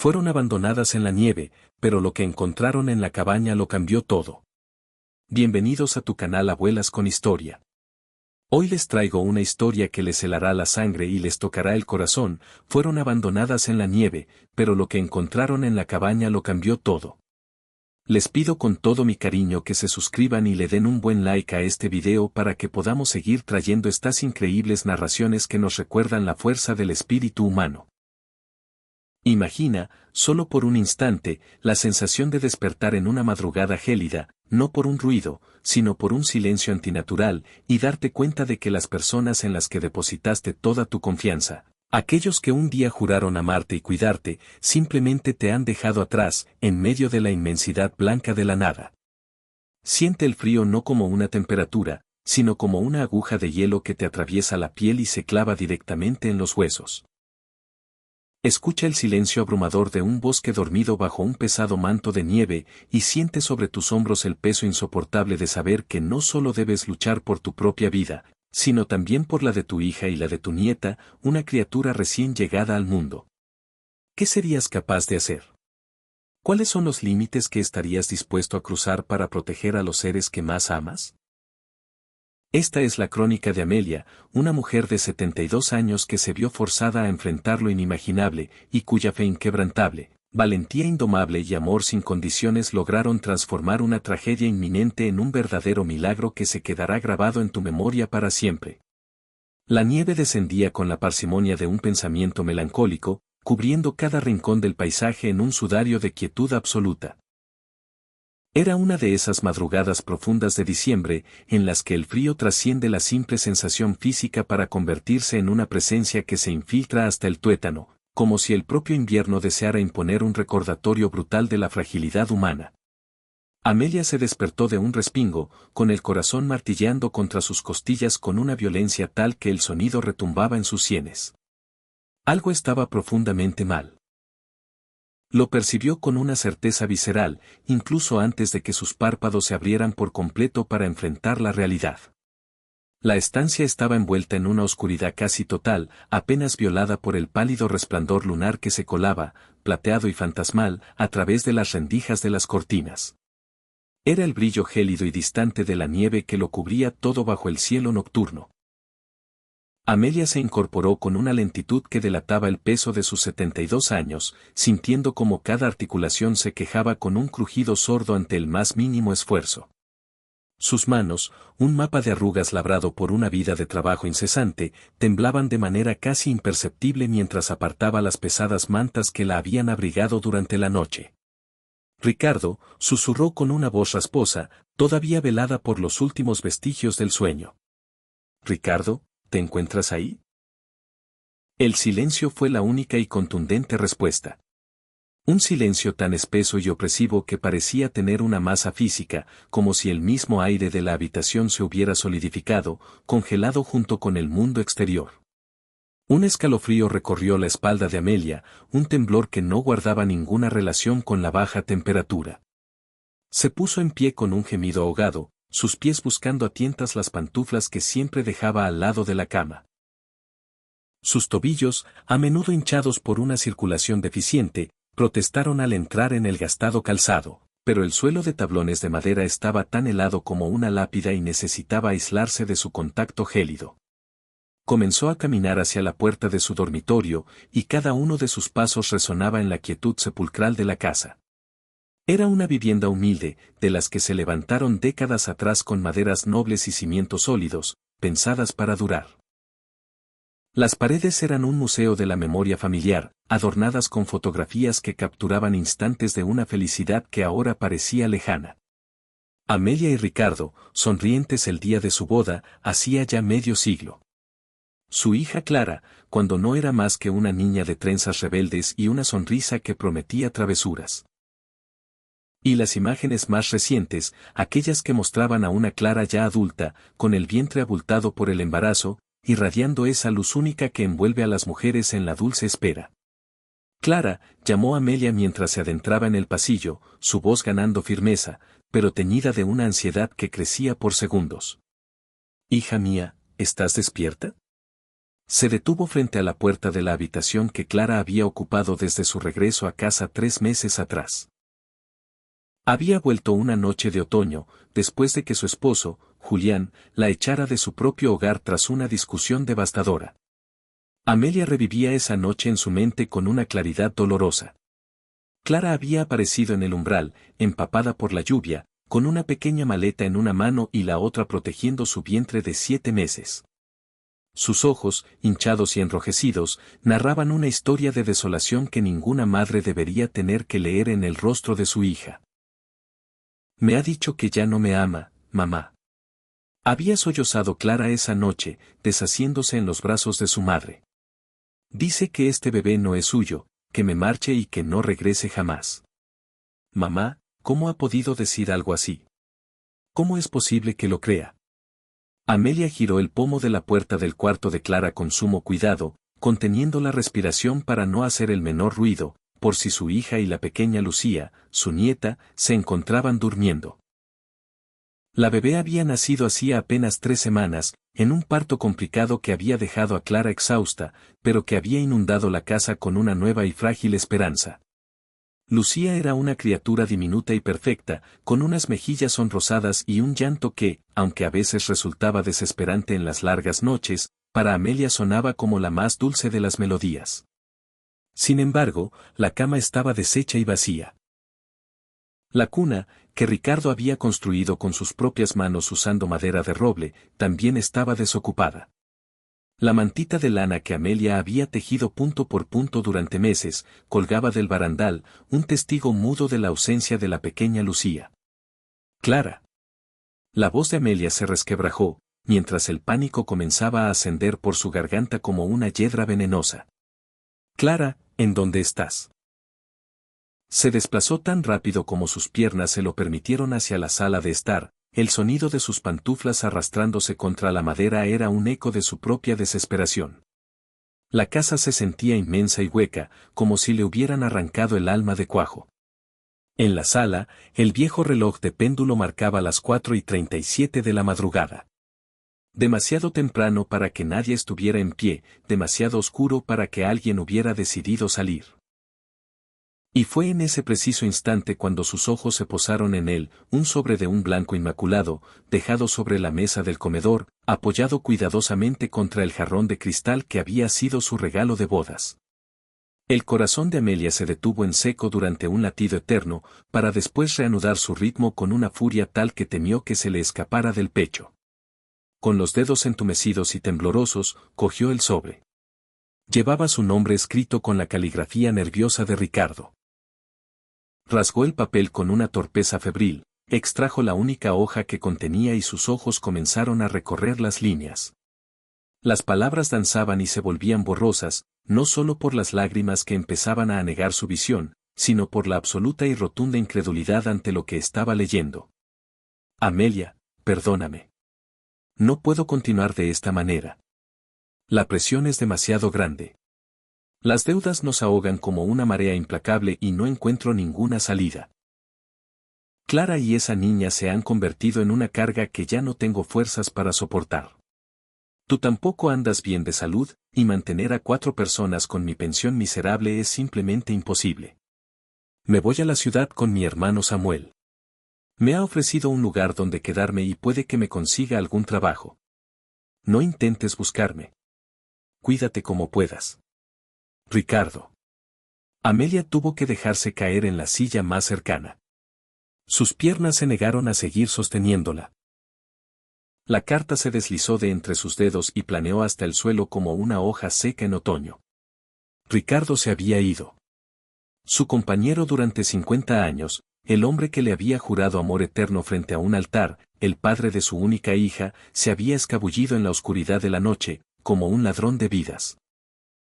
Fueron abandonadas en la nieve, pero lo que encontraron en la cabaña lo cambió todo. Bienvenidos a tu canal Abuelas con Historia. Hoy les traigo una historia que les helará la sangre y les tocará el corazón. Fueron abandonadas en la nieve, pero lo que encontraron en la cabaña lo cambió todo. Les pido con todo mi cariño que se suscriban y le den un buen like a este video para que podamos seguir trayendo estas increíbles narraciones que nos recuerdan la fuerza del espíritu humano. Imagina, solo por un instante, la sensación de despertar en una madrugada gélida, no por un ruido, sino por un silencio antinatural, y darte cuenta de que las personas en las que depositaste toda tu confianza, aquellos que un día juraron amarte y cuidarte, simplemente te han dejado atrás, en medio de la inmensidad blanca de la nada. Siente el frío no como una temperatura, sino como una aguja de hielo que te atraviesa la piel y se clava directamente en los huesos. Escucha el silencio abrumador de un bosque dormido bajo un pesado manto de nieve y siente sobre tus hombros el peso insoportable de saber que no solo debes luchar por tu propia vida, sino también por la de tu hija y la de tu nieta, una criatura recién llegada al mundo. ¿Qué serías capaz de hacer? ¿Cuáles son los límites que estarías dispuesto a cruzar para proteger a los seres que más amas? Esta es la crónica de Amelia, una mujer de 72 años que se vio forzada a enfrentar lo inimaginable y cuya fe inquebrantable, valentía indomable y amor sin condiciones lograron transformar una tragedia inminente en un verdadero milagro que se quedará grabado en tu memoria para siempre. La nieve descendía con la parsimonia de un pensamiento melancólico, cubriendo cada rincón del paisaje en un sudario de quietud absoluta. Era una de esas madrugadas profundas de diciembre, en las que el frío trasciende la simple sensación física para convertirse en una presencia que se infiltra hasta el tuétano, como si el propio invierno deseara imponer un recordatorio brutal de la fragilidad humana. Amelia se despertó de un respingo, con el corazón martilleando contra sus costillas con una violencia tal que el sonido retumbaba en sus sienes. Algo estaba profundamente mal. Lo percibió con una certeza visceral, incluso antes de que sus párpados se abrieran por completo para enfrentar la realidad. La estancia estaba envuelta en una oscuridad casi total, apenas violada por el pálido resplandor lunar que se colaba, plateado y fantasmal, a través de las rendijas de las cortinas. Era el brillo gélido y distante de la nieve que lo cubría todo bajo el cielo nocturno. Amelia se incorporó con una lentitud que delataba el peso de sus 72 años, sintiendo como cada articulación se quejaba con un crujido sordo ante el más mínimo esfuerzo. Sus manos, un mapa de arrugas labrado por una vida de trabajo incesante, temblaban de manera casi imperceptible mientras apartaba las pesadas mantas que la habían abrigado durante la noche. Ricardo, susurró con una voz rasposa, todavía velada por los últimos vestigios del sueño. «Ricardo, ¿te encuentras ahí?» El silencio fue la única y contundente respuesta. Un silencio tan espeso y opresivo que parecía tener una masa física, como si el mismo aire de la habitación se hubiera solidificado, congelado junto con el mundo exterior. Un escalofrío recorrió la espalda de Amelia, un temblor que no guardaba ninguna relación con la baja temperatura. Se puso en pie con un gemido ahogado, sus pies buscando a tientas las pantuflas que siempre dejaba al lado de la cama. Sus tobillos, a menudo hinchados por una circulación deficiente, protestaron al entrar en el gastado calzado, pero el suelo de tablones de madera estaba tan helado como una lápida y necesitaba aislarse de su contacto gélido. Comenzó a caminar hacia la puerta de su dormitorio, y cada uno de sus pasos resonaba en la quietud sepulcral de la casa. Era una vivienda humilde, de las que se levantaron décadas atrás con maderas nobles y cimientos sólidos, pensadas para durar. Las paredes eran un museo de la memoria familiar, adornadas con fotografías que capturaban instantes de una felicidad que ahora parecía lejana. Amelia y Ricardo, sonrientes el día de su boda, hacía ya medio siglo. Su hija Clara, cuando no era más que una niña de trenzas rebeldes y una sonrisa que prometía travesuras. Y las imágenes más recientes, aquellas que mostraban a una Clara ya adulta, con el vientre abultado por el embarazo, irradiando esa luz única que envuelve a las mujeres en la dulce espera. Clara, llamó a Amelia mientras se adentraba en el pasillo, su voz ganando firmeza, pero teñida de una ansiedad que crecía por segundos. «Hija mía, ¿estás despierta?» Se detuvo frente a la puerta de la habitación que Clara había ocupado desde su regreso a casa 3 meses atrás. Había vuelto una noche de otoño, después de que su esposo, Julián, la echara de su propio hogar tras una discusión devastadora. Amelia revivía esa noche en su mente con una claridad dolorosa. Clara había aparecido en el umbral, empapada por la lluvia, con una pequeña maleta en una mano y la otra protegiendo su vientre de 7 meses. Sus ojos, hinchados y enrojecidos, narraban una historia de desolación que ninguna madre debería tener que leer en el rostro de su hija. Me ha dicho que ya no me ama, mamá. Había sollozado Clara esa noche, deshaciéndose en los brazos de su madre. Dice que este bebé no es suyo, que me marche y que no regrese jamás. Mamá, ¿cómo ha podido decir algo así? ¿Cómo es posible que lo crea? Amelia giró el pomo de la puerta del cuarto de Clara con sumo cuidado, conteniendo la respiración para no hacer el menor ruido, por si su hija y la pequeña Lucía, su nieta, se encontraban durmiendo. La bebé había nacido hacía apenas 3 semanas, en un parto complicado que había dejado a Clara exhausta, pero que había inundado la casa con una nueva y frágil esperanza. Lucía era una criatura diminuta y perfecta, con unas mejillas sonrosadas y un llanto que, aunque a veces resultaba desesperante en las largas noches, para Amelia sonaba como la más dulce de las melodías. Sin embargo, la cama estaba deshecha y vacía. La cuna, que Ricardo había construido con sus propias manos usando madera de roble, también estaba desocupada. La mantita de lana que Amelia había tejido punto por punto durante meses, colgaba del barandal, un testigo mudo de la ausencia de la pequeña Lucía. Clara. La voz de Amelia se resquebrajó, mientras el pánico comenzaba a ascender por su garganta como una hiedra venenosa. Clara, ¿en dónde estás? Se desplazó tan rápido como sus piernas se lo permitieron hacia la sala de estar, el sonido de sus pantuflas arrastrándose contra la madera era un eco de su propia desesperación. La casa se sentía inmensa y hueca, como si le hubieran arrancado el alma de cuajo. En la sala, el viejo reloj de péndulo marcaba las 4:37 de la madrugada. Demasiado temprano para que nadie estuviera en pie, demasiado oscuro para que alguien hubiera decidido salir. Y fue en ese preciso instante cuando sus ojos se posaron en él, un sobre de un blanco inmaculado, dejado sobre la mesa del comedor, apoyado cuidadosamente contra el jarrón de cristal que había sido su regalo de bodas. El corazón de Amelia se detuvo en seco durante un latido eterno, para después reanudar su ritmo con una furia tal que temió que se le escapara del pecho. Con los dedos entumecidos y temblorosos, cogió el sobre. Llevaba su nombre escrito con la caligrafía nerviosa de Ricardo. Rasgó el papel con una torpeza febril, extrajo la única hoja que contenía y sus ojos comenzaron a recorrer las líneas. Las palabras danzaban y se volvían borrosas, no solo por las lágrimas que empezaban a anegar su visión, sino por la absoluta y rotunda incredulidad ante lo que estaba leyendo. Amelia, perdóname. No puedo continuar de esta manera. La presión es demasiado grande. Las deudas nos ahogan como una marea implacable y no encuentro ninguna salida. Clara y esa niña se han convertido en una carga que ya no tengo fuerzas para soportar. Tú tampoco andas bien de salud, y mantener a 4 personas con mi pensión miserable es simplemente imposible. Me voy a la ciudad con mi hermano Samuel. Me ha ofrecido un lugar donde quedarme y puede que me consiga algún trabajo. No intentes buscarme. Cuídate como puedas. Ricardo. Amelia tuvo que dejarse caer en la silla más cercana. Sus piernas se negaron a seguir sosteniéndola. La carta se deslizó de entre sus dedos y planeó hasta el suelo como una hoja seca en otoño. Ricardo se había ido. Su compañero durante 50 años, el hombre que le había jurado amor eterno frente a un altar, el padre de su única hija, se había escabullido en la oscuridad de la noche, como un ladrón de vidas.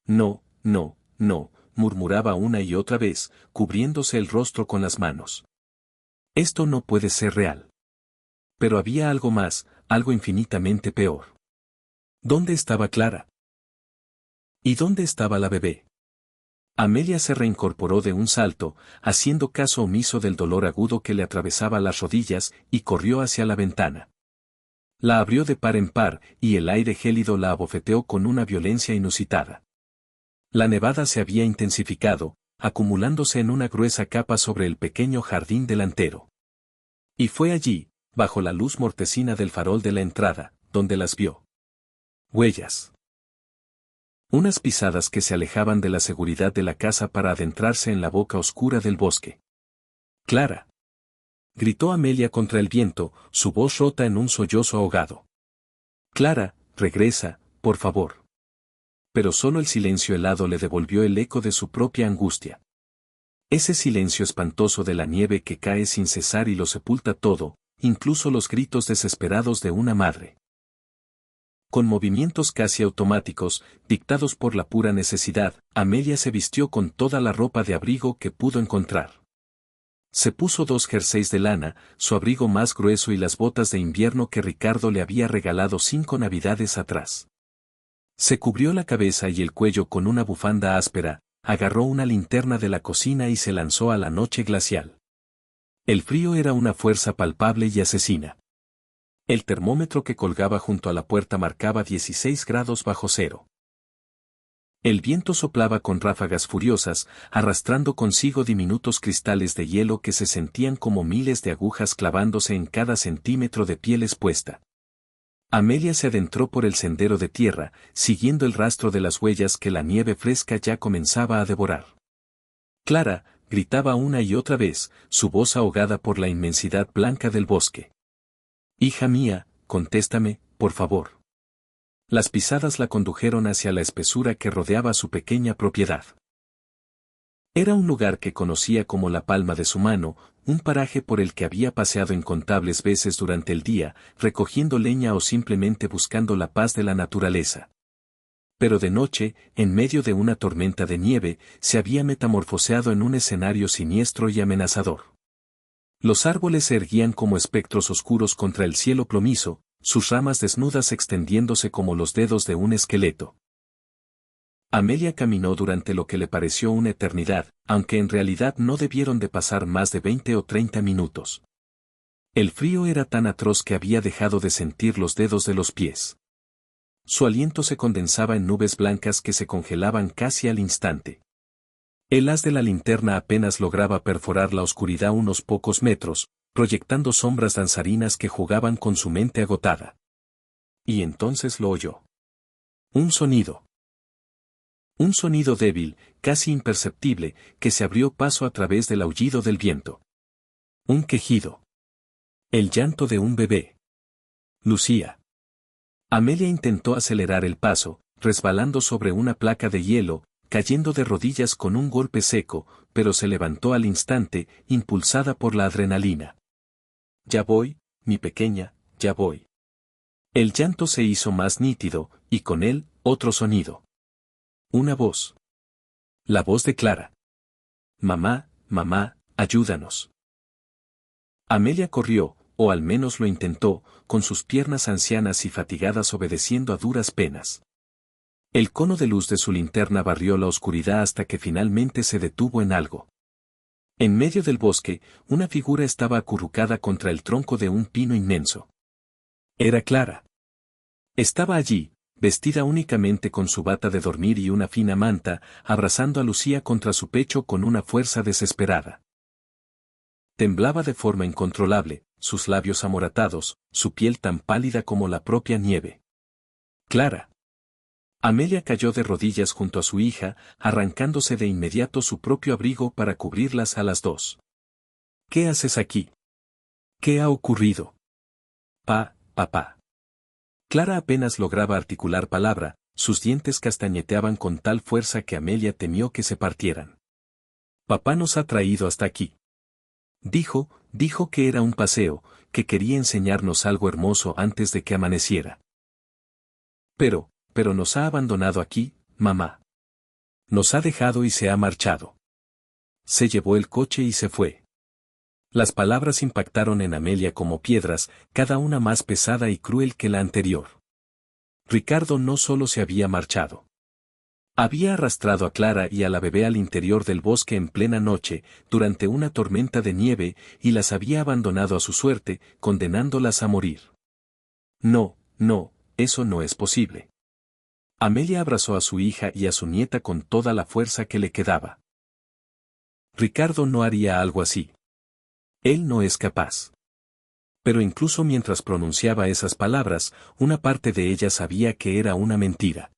No, no, no, murmuraba una y otra vez, cubriéndose el rostro con las manos. Esto no puede ser real. Pero había algo más, algo infinitamente peor. ¿Dónde estaba Clara? ¿Y dónde estaba la bebé? Amelia se reincorporó de un salto, haciendo caso omiso del dolor agudo que le atravesaba las rodillas, y corrió hacia la ventana. La abrió de par en par, y el aire gélido la abofeteó con una violencia inusitada. La nevada se había intensificado, acumulándose en una gruesa capa sobre el pequeño jardín delantero. Y fue allí, bajo la luz mortecina del farol de la entrada, donde las vio. Huellas. Unas pisadas que se alejaban de la seguridad de la casa para adentrarse en la boca oscura del bosque. Clara. Gritó Amelia contra el viento, su voz rota en un sollozo ahogado. Clara, regresa, por favor. Pero solo el silencio helado le devolvió el eco de su propia angustia. Ese silencio espantoso de la nieve que cae sin cesar y lo sepulta todo, incluso los gritos desesperados de una madre. Con movimientos casi automáticos, dictados por la pura necesidad, Amelia se vistió con toda la ropa de abrigo que pudo encontrar. Se puso 2 jerseys de lana, su abrigo más grueso y las botas de invierno que Ricardo le había regalado 5 navidades atrás. Se cubrió la cabeza y el cuello con una bufanda áspera, agarró una linterna de la cocina y se lanzó a la noche glacial. El frío era una fuerza palpable y asesina. El termómetro que colgaba junto a la puerta marcaba 16 grados bajo cero. El viento soplaba con ráfagas furiosas, arrastrando consigo diminutos cristales de hielo que se sentían como miles de agujas clavándose en cada centímetro de piel expuesta. Amelia se adentró por el sendero de tierra, siguiendo el rastro de las huellas que la nieve fresca ya comenzaba a devorar. Clara, gritaba una y otra vez, su voz ahogada por la inmensidad blanca del bosque. Hija mía, contéstame, por favor. Las pisadas la condujeron hacia la espesura que rodeaba su pequeña propiedad. Era un lugar que conocía como la palma de su mano, un paraje por el que había paseado incontables veces durante el día, recogiendo leña o simplemente buscando la paz de la naturaleza. Pero de noche, en medio de una tormenta de nieve, se había metamorfoseado en un escenario siniestro y amenazador. Los árboles se erguían como espectros oscuros contra el cielo plomizo, sus ramas desnudas extendiéndose como los dedos de un esqueleto. Amelia caminó durante lo que le pareció una eternidad, aunque en realidad no debieron de pasar más de 20 o 30 minutos. El frío era tan atroz que había dejado de sentir los dedos de los pies. Su aliento se condensaba en nubes blancas que se congelaban casi al instante. El haz de la linterna apenas lograba perforar la oscuridad unos pocos metros, proyectando sombras danzarinas que jugaban con su mente agotada. Y entonces lo oyó. Un sonido. Un sonido débil, casi imperceptible, que se abrió paso a través del aullido del viento. Un quejido. El llanto de un bebé. Lucía. Amelia intentó acelerar el paso, resbalando sobre una placa de hielo, cayendo de rodillas con un golpe seco, pero se levantó al instante, impulsada por la adrenalina. Ya voy, mi pequeña, ya voy. El llanto se hizo más nítido, y con él, otro sonido. Una voz. La voz de Clara. Mamá, mamá, ayúdanos. Amelia corrió, o al menos lo intentó, con sus piernas ancianas y fatigadas obedeciendo a duras penas. El cono de luz de su linterna barrió la oscuridad hasta que finalmente se detuvo en algo. En medio del bosque, una figura estaba acurrucada contra el tronco de un pino inmenso. Era Clara. Estaba allí, vestida únicamente con su bata de dormir y una fina manta, abrazando a Lucía contra su pecho con una fuerza desesperada. Temblaba de forma incontrolable, sus labios amoratados, su piel tan pálida como la propia nieve. Clara. Amelia cayó de rodillas junto a su hija, arrancándose de inmediato su propio abrigo para cubrirlas a las dos. ¿Qué haces aquí? ¿Qué ha ocurrido? Papá. Clara apenas lograba articular palabra, sus dientes castañeteaban con tal fuerza que Amelia temió que se partieran. Papá nos ha traído hasta aquí. Dijo que era un paseo, que quería enseñarnos algo hermoso antes de que amaneciera. Pero nos ha abandonado aquí, mamá. Nos ha dejado y se ha marchado. Se llevó el coche y se fue. Las palabras impactaron en Amelia como piedras, cada una más pesada y cruel que la anterior. Ricardo no solo se había marchado. Había arrastrado a Clara y a la bebé al interior del bosque en plena noche, durante una tormenta de nieve, y las había abandonado a su suerte, condenándolas a morir. No, no, eso no es posible. Amelia abrazó a su hija y a su nieta con toda la fuerza que le quedaba. Ricardo no haría algo así. Él no es capaz. Pero incluso mientras pronunciaba esas palabras, una parte de ella sabía que era una mentira.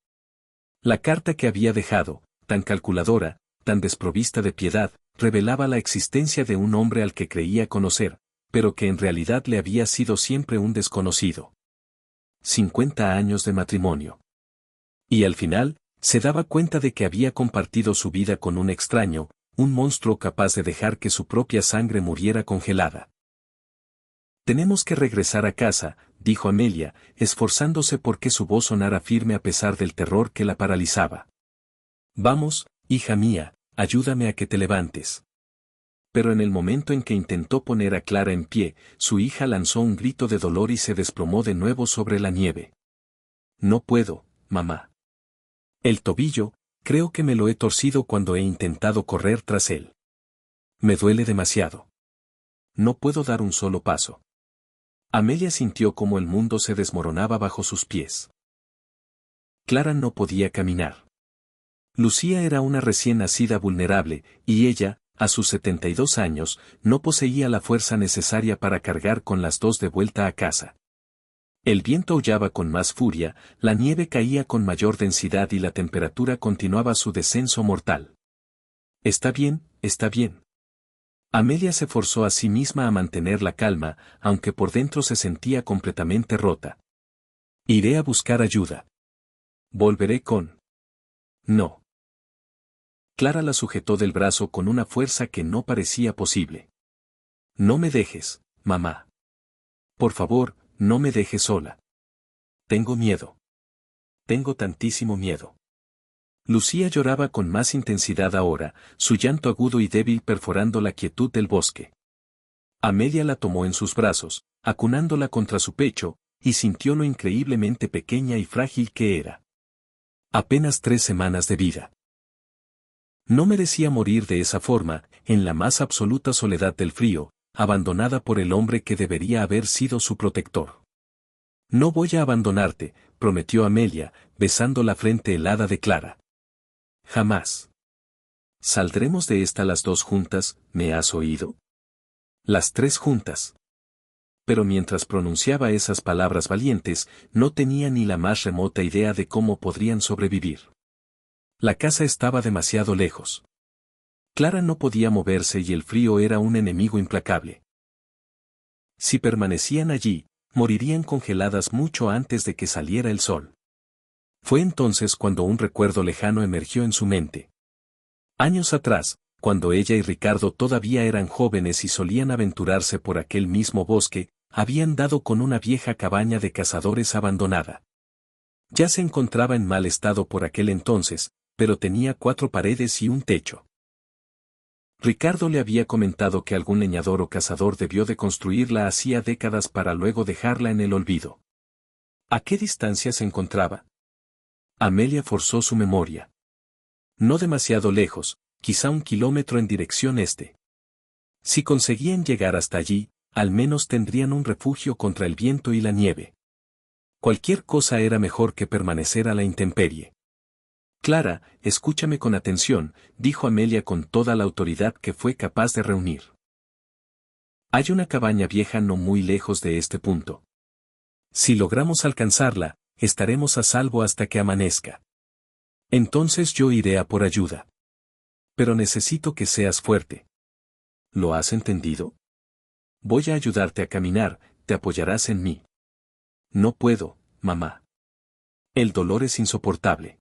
La carta que había dejado, tan calculadora, tan desprovista de piedad, revelaba la existencia de un hombre al que creía conocer, pero que en realidad le había sido siempre un desconocido. 50 años de matrimonio. Y al final, se daba cuenta de que había compartido su vida con un extraño, un monstruo capaz de dejar que su propia sangre muriera congelada. Tenemos que regresar a casa, dijo Amelia, esforzándose por que su voz sonara firme a pesar del terror que la paralizaba. Vamos, hija mía, ayúdame a que te levantes. Pero en el momento en que intentó poner a Clara en pie, su hija lanzó un grito de dolor y se desplomó de nuevo sobre la nieve. No puedo, mamá. El tobillo, creo que me lo he torcido cuando he intentado correr tras él. Me duele demasiado. No puedo dar un solo paso. Amelia sintió como el mundo se desmoronaba bajo sus pies. Clara no podía caminar. Lucía era una recién nacida vulnerable, y ella, a sus 72 años, no poseía la fuerza necesaria para cargar con las dos de vuelta a casa. El viento aullaba con más furia, la nieve caía con mayor densidad y la temperatura continuaba su descenso mortal. Está bien, está bien. Amelia se forzó a sí misma a mantener la calma, aunque por dentro se sentía completamente rota. Iré a buscar ayuda. Volveré con... No. Clara la sujetó del brazo con una fuerza que no parecía posible. No me dejes, mamá. Por favor, no me dejes sola. Tengo miedo. Tengo tantísimo miedo. Lucía lloraba con más intensidad ahora, su llanto agudo y débil perforando la quietud del bosque. Amelia la tomó en sus brazos, acunándola contra su pecho, y sintió lo increíblemente pequeña y frágil que era. Apenas 3 semanas de vida. No merecía morir de esa forma, en la más absoluta soledad del frío, abandonada por el hombre que debería haber sido su protector. No voy a abandonarte, prometió Amelia, besando la frente helada de Clara. Jamás. Saldremos de esta las dos juntas, ¿me has oído? Las 3 juntas. Pero mientras pronunciaba esas palabras valientes, no tenía ni la más remota idea de cómo podrían sobrevivir. La casa estaba demasiado lejos. Clara no podía moverse y el frío era un enemigo implacable. Si permanecían allí, morirían congeladas mucho antes de que saliera el sol. Fue entonces cuando un recuerdo lejano emergió en su mente. Años atrás, cuando ella y Ricardo todavía eran jóvenes y solían aventurarse por aquel mismo bosque, habían dado con una vieja cabaña de cazadores abandonada. Ya se encontraba en mal estado por aquel entonces, pero tenía 4 paredes y un techo. Ricardo le había comentado que algún leñador o cazador debió de construirla hacía décadas para luego dejarla en el olvido. ¿A qué distancia se encontraba? Amelia forzó su memoria. No demasiado lejos, quizá 1 kilómetro en dirección este. Si conseguían llegar hasta allí, al menos tendrían un refugio contra el viento y la nieve. Cualquier cosa era mejor que permanecer a la intemperie. Clara, escúchame con atención, dijo Amelia con toda la autoridad que fue capaz de reunir. Hay una cabaña vieja no muy lejos de este punto. Si logramos alcanzarla, estaremos a salvo hasta que amanezca. Entonces yo iré a por ayuda. Pero necesito que seas fuerte. ¿Lo has entendido? Voy a ayudarte a caminar, te apoyarás en mí. No puedo, mamá. El dolor es insoportable.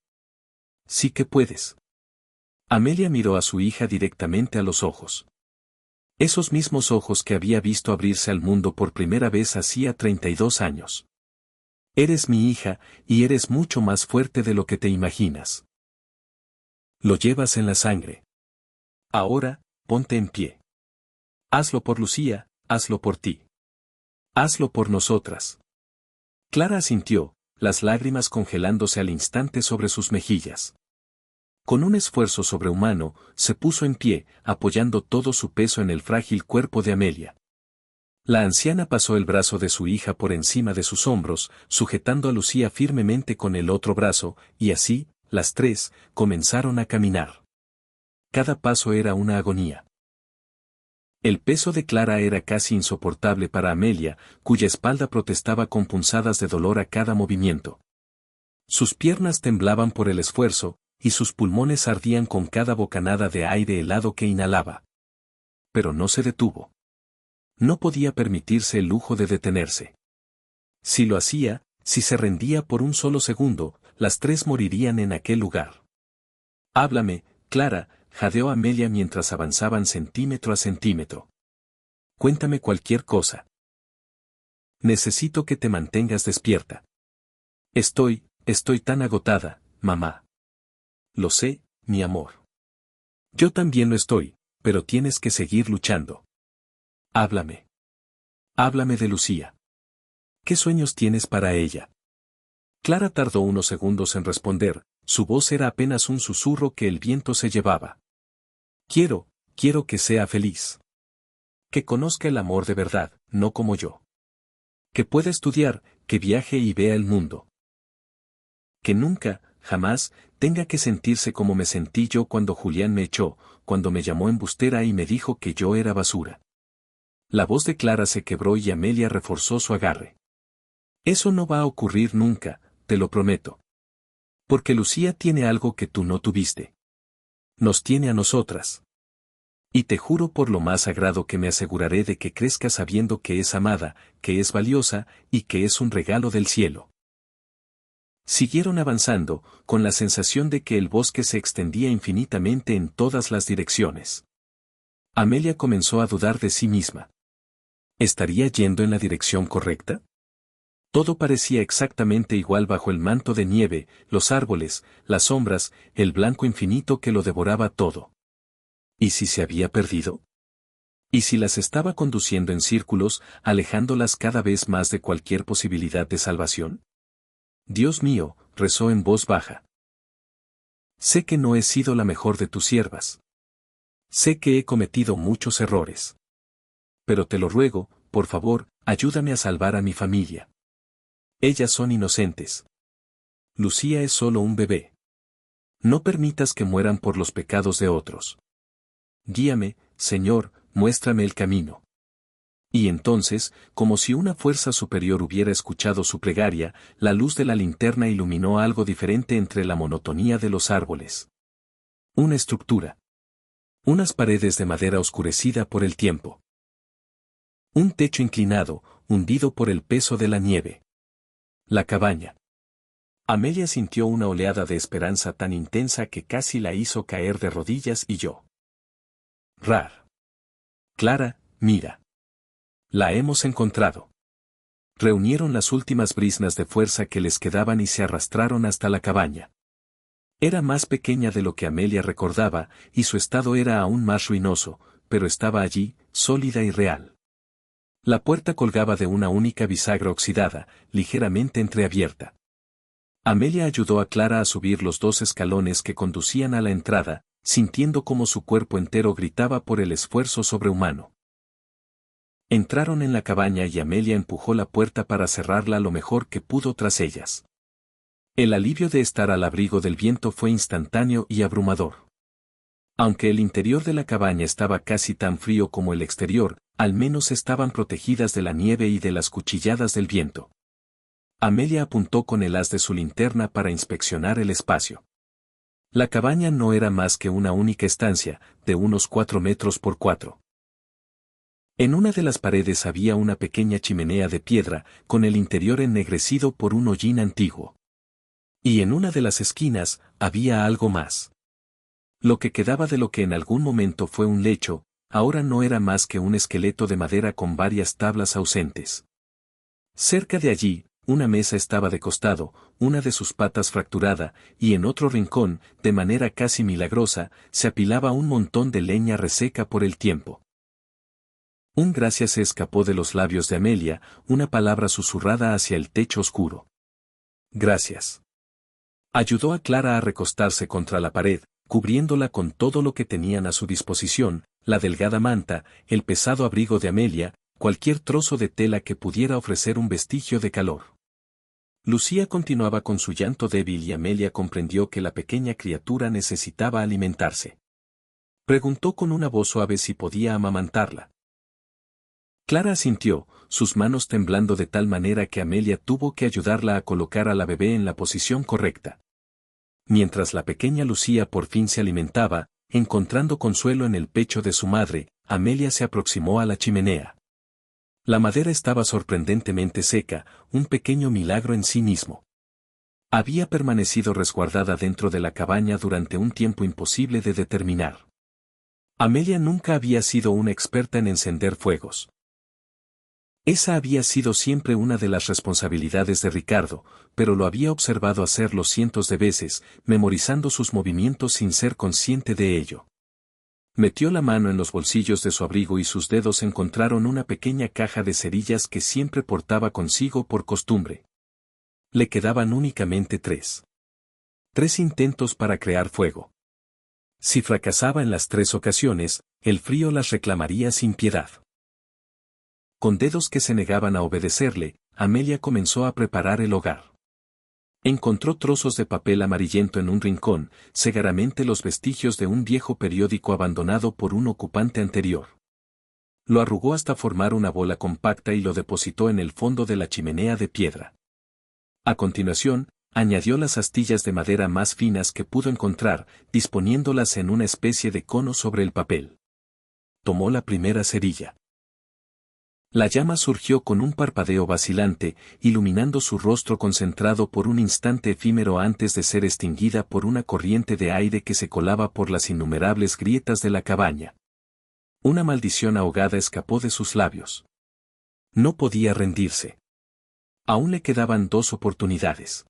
Sí que puedes. Amelia miró a su hija directamente a los ojos. Esos mismos ojos que había visto abrirse al mundo por primera vez hacía 32 años. Eres mi hija, y eres mucho más fuerte de lo que te imaginas. Lo llevas en la sangre. Ahora, ponte en pie. Hazlo por Lucía, hazlo por ti. Hazlo por nosotras. Clara asintió, las lágrimas congelándose al instante sobre sus mejillas. Con un esfuerzo sobrehumano, se puso en pie, apoyando todo su peso en el frágil cuerpo de Amelia. La anciana pasó el brazo de su hija por encima de sus hombros, sujetando a Lucía firmemente con el otro brazo, y así, las tres, comenzaron a caminar. Cada paso era una agonía. El peso de Clara era casi insoportable para Amelia, cuya espalda protestaba con punzadas de dolor a cada movimiento. Sus piernas temblaban por el esfuerzo, y sus pulmones ardían con cada bocanada de aire helado que inhalaba. Pero no se detuvo. No podía permitirse el lujo de detenerse. Si lo hacía, si se rendía por un solo segundo, las tres morirían en aquel lugar. Háblame, Clara, jadeó Amelia mientras avanzaban centímetro a centímetro. Cuéntame cualquier cosa. Necesito que te mantengas despierta. Estoy tan agotada, mamá. Lo sé, mi amor. Yo también lo estoy, pero tienes que seguir luchando. Háblame. Háblame de Lucía. ¿Qué sueños tienes para ella? Clara tardó unos segundos en responder, su voz era apenas un susurro que el viento se llevaba. Quiero que sea feliz. Que conozca el amor de verdad, no como yo. Que pueda estudiar, que viaje y vea el mundo. Que nunca, jamás, tenga que sentirse como me sentí yo cuando Julián me echó, cuando me llamó embustera y me dijo que yo era basura. La voz de Clara se quebró y Amelia reforzó su agarre. Eso no va a ocurrir nunca, te lo prometo. Porque Lucía tiene algo que tú no tuviste. Nos tiene a nosotras. Y te juro por lo más sagrado que me aseguraré de que crezca sabiendo que es amada, que es valiosa, y que es un regalo del cielo. Siguieron avanzando, con la sensación de que el bosque se extendía infinitamente en todas las direcciones. Amelia comenzó a dudar de sí misma. ¿Estaría yendo en la dirección correcta? Todo parecía exactamente igual bajo el manto de nieve, los árboles, las sombras, el blanco infinito que lo devoraba todo. ¿Y si se había perdido? ¿Y si las estaba conduciendo en círculos, alejándolas cada vez más de cualquier posibilidad de salvación? Dios mío, rezó en voz baja. Sé que no he sido la mejor de tus siervas. Sé que he cometido muchos errores. Pero te lo ruego, por favor, ayúdame a salvar a mi familia. Ellas son inocentes. Lucía es solo un bebé. No permitas que mueran por los pecados de otros. Guíame, Señor, muéstrame el camino. Y entonces, como si una fuerza superior hubiera escuchado su plegaria, la luz de la linterna iluminó algo diferente entre la monotonía de los árboles. Una estructura. Unas paredes de madera oscurecida por el tiempo. Un techo inclinado, hundido por el peso de la nieve. La cabaña. Amelia sintió una oleada de esperanza tan intensa que casi la hizo caer de rodillas y yo. Rar. Clara, mira. La hemos encontrado. Reunieron las últimas briznas de fuerza que les quedaban y se arrastraron hasta la cabaña. Era más pequeña de lo que Amelia recordaba, y su estado era aún más ruinoso, pero estaba allí, sólida y real. La puerta colgaba de una única bisagra oxidada, ligeramente entreabierta. Amelia ayudó a Clara a subir los 2 escalones que conducían a la entrada, sintiendo cómo su cuerpo entero gritaba por el esfuerzo sobrehumano. Entraron en la cabaña y Amelia empujó la puerta para cerrarla lo mejor que pudo tras ellas. El alivio de estar al abrigo del viento fue instantáneo y abrumador. Aunque el interior de la cabaña estaba casi tan frío como el exterior, al menos estaban protegidas de la nieve y de las cuchilladas del viento. Amelia apuntó con el haz de su linterna para inspeccionar el espacio. La cabaña no era más que una única estancia, de unos 4 metros por 4. En una de las paredes había una pequeña chimenea de piedra, con el interior ennegrecido por un hollín antiguo. Y en una de las esquinas, había algo más. Lo que quedaba de lo que en algún momento fue un lecho, ahora no era más que un esqueleto de madera con varias tablas ausentes. Cerca de allí, una mesa estaba de costado, una de sus patas fracturada, y en otro rincón, de manera casi milagrosa, se apilaba un montón de leña reseca por el tiempo. Un gracias se escapó de los labios de Amelia, una palabra susurrada hacia el techo oscuro. Gracias. Ayudó a Clara a recostarse contra la pared, cubriéndola con todo lo que tenían a su disposición, la delgada manta, el pesado abrigo de Amelia, cualquier trozo de tela que pudiera ofrecer un vestigio de calor. Lucía continuaba con su llanto débil y Amelia comprendió que la pequeña criatura necesitaba alimentarse. Preguntó con una voz suave si podía amamantarla. Clara asintió, sus manos temblando de tal manera que Amelia tuvo que ayudarla a colocar a la bebé en la posición correcta. Mientras la pequeña Lucía por fin se alimentaba, encontrando consuelo en el pecho de su madre, Amelia se aproximó a la chimenea. La madera estaba sorprendentemente seca, un pequeño milagro en sí mismo. Había permanecido resguardada dentro de la cabaña durante un tiempo imposible de determinar. Amelia nunca había sido una experta en encender fuegos. Esa había sido siempre una de las responsabilidades de Ricardo, pero lo había observado hacerlo cientos de veces, memorizando sus movimientos sin ser consciente de ello. Metió la mano en los bolsillos de su abrigo y sus dedos encontraron una pequeña caja de cerillas que siempre portaba consigo por costumbre. Le quedaban únicamente 3 intentos para crear fuego. Si fracasaba en las 3 ocasiones, el frío las reclamaría sin piedad. Con dedos que se negaban a obedecerle, Amelia comenzó a preparar el hogar. Encontró trozos de papel amarillento en un rincón, cegaramente los vestigios de un viejo periódico abandonado por un ocupante anterior. Lo arrugó hasta formar una bola compacta y lo depositó en el fondo de la chimenea de piedra. A continuación, añadió las astillas de madera más finas que pudo encontrar, disponiéndolas en una especie de cono sobre el papel. Tomó la primera cerilla. La llama surgió con un parpadeo vacilante, iluminando su rostro concentrado por un instante efímero antes de ser extinguida por una corriente de aire que se colaba por las innumerables grietas de la cabaña. Una maldición ahogada escapó de sus labios. No podía rendirse. Aún le quedaban 2 oportunidades.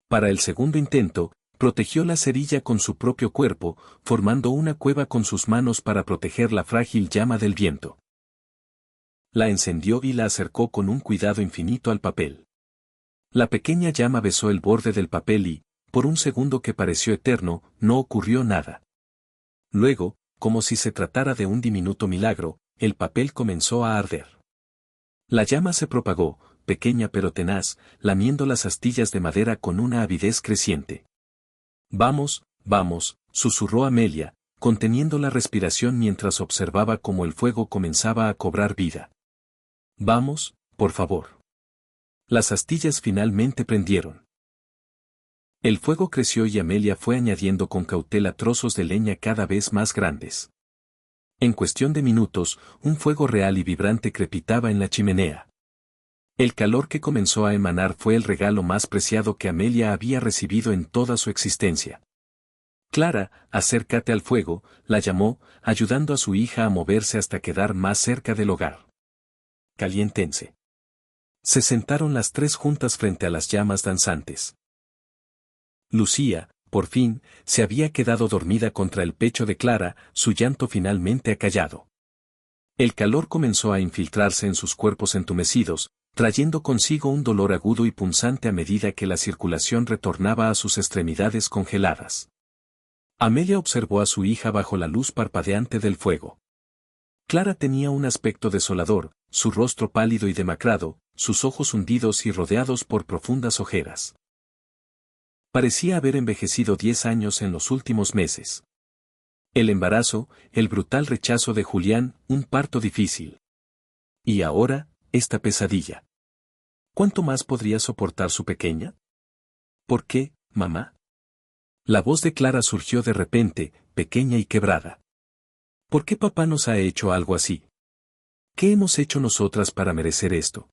Para el segundo intento, protegió la cerilla con su propio cuerpo, formando una cueva con sus manos para proteger la frágil llama del viento. La encendió y la acercó con un cuidado infinito al papel. La pequeña llama besó el borde del papel y, por un segundo que pareció eterno, no ocurrió nada. Luego, como si se tratara de un diminuto milagro, el papel comenzó a arder. La llama se propagó, pequeña pero tenaz, lamiendo las astillas de madera con una avidez creciente. «Vamos, vamos», susurró Amelia, conteniendo la respiración mientras observaba cómo el fuego comenzaba a cobrar vida. «Vamos, por favor». Las astillas finalmente prendieron. El fuego creció y Amelia fue añadiendo con cautela trozos de leña cada vez más grandes. En cuestión de minutos, un fuego real y vibrante crepitaba en la chimenea. El calor que comenzó a emanar fue el regalo más preciado que Amelia había recibido en toda su existencia. «Clara, acércate al fuego», la llamó, ayudando a su hija a moverse hasta quedar más cerca del hogar. «Caliéntense». Se sentaron las 3 juntas frente a las llamas danzantes. Lucía, por fin, se había quedado dormida contra el pecho de Clara, su llanto finalmente acallado. El calor comenzó a infiltrarse en sus cuerpos entumecidos, trayendo consigo un dolor agudo y punzante a medida que la circulación retornaba a sus extremidades congeladas. Amelia observó a su hija bajo la luz parpadeante del fuego. Clara tenía un aspecto desolador, su rostro pálido y demacrado, sus ojos hundidos y rodeados por profundas ojeras. Parecía haber envejecido 10 años en los últimos meses. El embarazo, el brutal rechazo de Julián, un parto difícil. Y ahora, esta pesadilla. ¿Cuánto más podría soportar su pequeña? ¿Por qué, mamá? La voz de Clara surgió de repente, pequeña y quebrada. ¿Por qué papá nos ha hecho algo así? ¿Qué hemos hecho nosotras para merecer esto?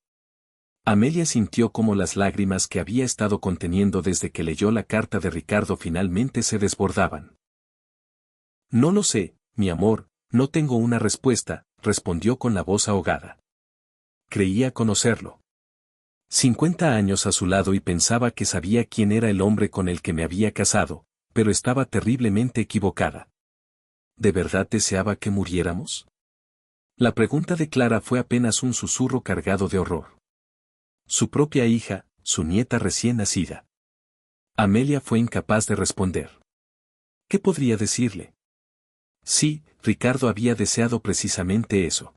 Amelia sintió como las lágrimas que había estado conteniendo desde que leyó la carta de Ricardo finalmente se desbordaban. «No lo sé, mi amor, no tengo una respuesta», respondió con la voz ahogada. Creía conocerlo. 50 años a su lado y pensaba que sabía quién era el hombre con el que me había casado, pero estaba terriblemente equivocada. ¿De verdad deseaba que muriéramos? La pregunta de Clara fue apenas un susurro cargado de horror. Su propia hija, su nieta recién nacida. Amelia fue incapaz de responder. ¿Qué podría decirle? Sí, Ricardo había deseado precisamente eso.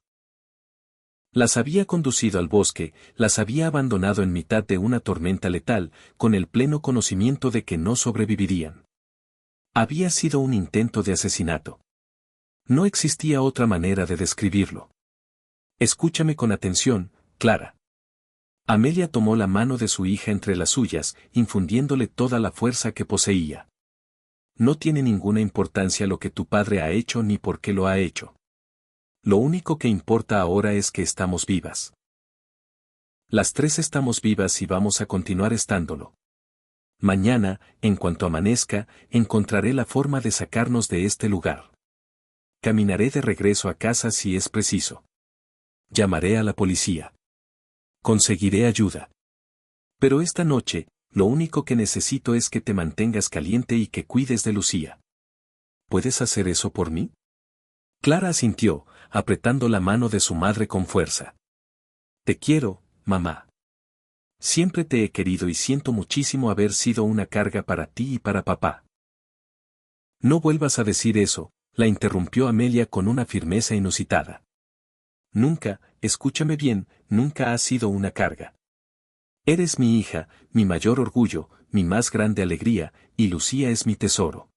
Las había conducido al bosque, las había abandonado en mitad de una tormenta letal, con el pleno conocimiento de que no sobrevivirían. Había sido un intento de asesinato. No existía otra manera de describirlo. Escúchame con atención, Clara. Amelia tomó la mano de su hija entre las suyas, infundiéndole toda la fuerza que poseía. No tiene ninguna importancia lo que tu padre ha hecho ni por qué lo ha hecho. Lo único que importa ahora es que estamos vivas. Las tres estamos vivas y vamos a continuar estándolo. Mañana, en cuanto amanezca, encontraré la forma de sacarnos de este lugar. Caminaré de regreso a casa si es preciso. Llamaré a la policía. Conseguiré ayuda. Pero esta noche, lo único que necesito es que te mantengas caliente y que cuides de Lucía. ¿Puedes hacer eso por mí? Clara asintió, apretando la mano de su madre con fuerza. Te quiero, mamá. Siempre te he querido y siento muchísimo haber sido una carga para ti y para papá. No vuelvas a decir eso, la interrumpió Amelia con una firmeza inusitada. Nunca, escúchame bien, nunca has sido una carga. Eres mi hija, mi mayor orgullo, mi más grande alegría, y Lucía es mi tesoro.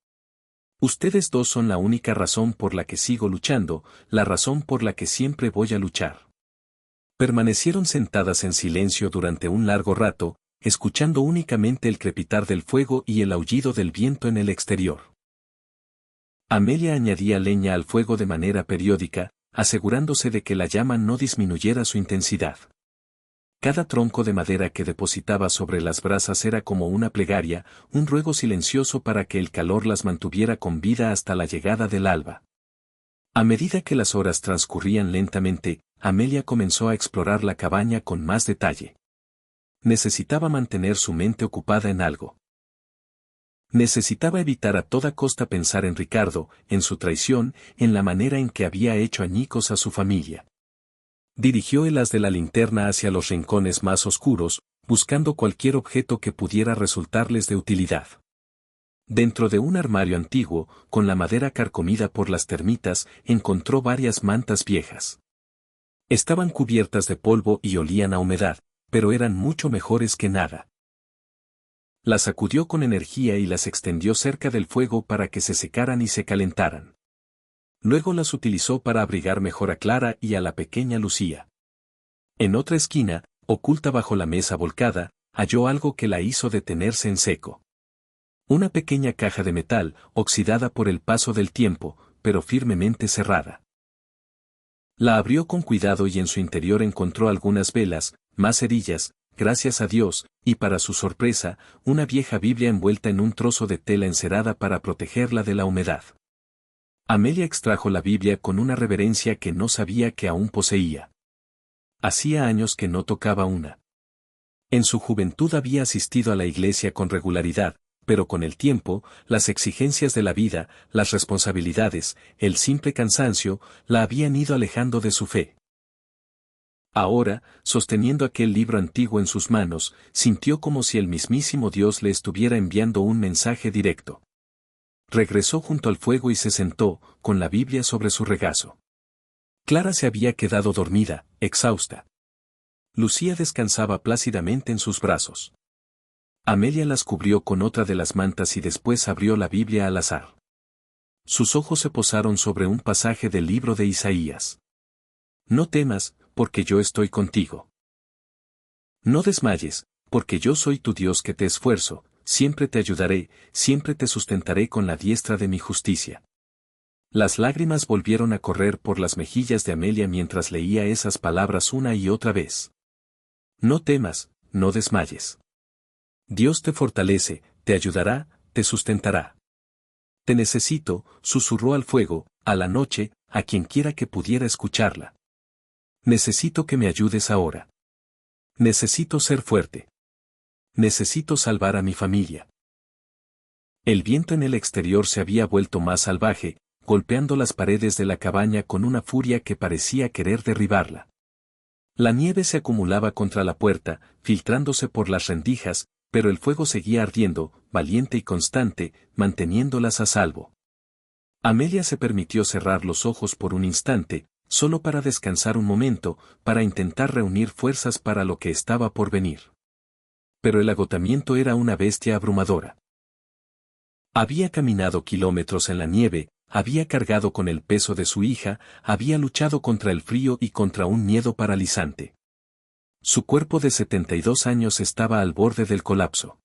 Ustedes dos son la única razón por la que sigo luchando, la razón por la que siempre voy a luchar. Permanecieron sentadas en silencio durante un largo rato, escuchando únicamente el crepitar del fuego y el aullido del viento en el exterior. Amelia añadía leña al fuego de manera periódica, asegurándose de que la llama no disminuyera su intensidad. Cada tronco de madera que depositaba sobre las brasas era como una plegaria, un ruego silencioso para que el calor las mantuviera con vida hasta la llegada del alba. A medida que las horas transcurrían lentamente, Amelia comenzó a explorar la cabaña con más detalle. Necesitaba mantener su mente ocupada en algo. Necesitaba evitar a toda costa pensar en Ricardo, en su traición, en la manera en que había hecho añicos a su familia. Dirigió el haz de la linterna hacia los rincones más oscuros, buscando cualquier objeto que pudiera resultarles de utilidad. Dentro de un armario antiguo, con la madera carcomida por las termitas, encontró varias mantas viejas. Estaban cubiertas de polvo y olían a humedad, pero eran mucho mejores que nada. Las sacudió con energía y las extendió cerca del fuego para que se secaran y se calentaran. Luego las utilizó para abrigar mejor a Clara y a la pequeña Lucía. En otra esquina, oculta bajo la mesa volcada, halló algo que la hizo detenerse en seco. Una pequeña caja de metal, oxidada por el paso del tiempo, pero firmemente cerrada. La abrió con cuidado y en su interior encontró algunas velas, más cerillas, gracias a Dios, y para su sorpresa, una vieja Biblia envuelta en un trozo de tela encerada para protegerla de la humedad. Amelia extrajo la Biblia con una reverencia que no sabía que aún poseía. Hacía años que no tocaba una. En su juventud había asistido a la iglesia con regularidad, pero con el tiempo, las exigencias de la vida, las responsabilidades, el simple cansancio, la habían ido alejando de su fe. Ahora, sosteniendo aquel libro antiguo en sus manos, sintió como si el mismísimo Dios le estuviera enviando un mensaje directo. Regresó junto al fuego y se sentó, con la Biblia sobre su regazo. Clara se había quedado dormida, exhausta. Lucía descansaba plácidamente en sus brazos. Amelia las cubrió con otra de las mantas y después abrió la Biblia al azar. Sus ojos se posaron sobre un pasaje del libro de Isaías. No temas, porque yo estoy contigo. No desmayes, porque yo soy tu Dios que te esfuerzo, siempre te ayudaré, siempre te sustentaré con la diestra de mi justicia. Las lágrimas volvieron a correr por las mejillas de Amelia mientras leía esas palabras una y otra vez. No temas, no desmayes. Dios te fortalece, te ayudará, te sustentará. Te necesito, susurró al fuego, a la noche, a quien quiera que pudiera escucharla. Necesito que me ayudes ahora. Necesito ser fuerte. Necesito salvar a mi familia. El viento en el exterior se había vuelto más salvaje, golpeando las paredes de la cabaña con una furia que parecía querer derribarla. La nieve se acumulaba contra la puerta, filtrándose por las rendijas, pero el fuego seguía ardiendo, valiente y constante, manteniéndolas a salvo. Amelia se permitió cerrar los ojos por un instante, solo para descansar un momento, para intentar reunir fuerzas para lo que estaba por venir. Pero el agotamiento era una bestia abrumadora. Había caminado kilómetros en la nieve, había cargado con el peso de su hija, había luchado contra el frío y contra un miedo paralizante. Su cuerpo de 72 años estaba al borde del colapso.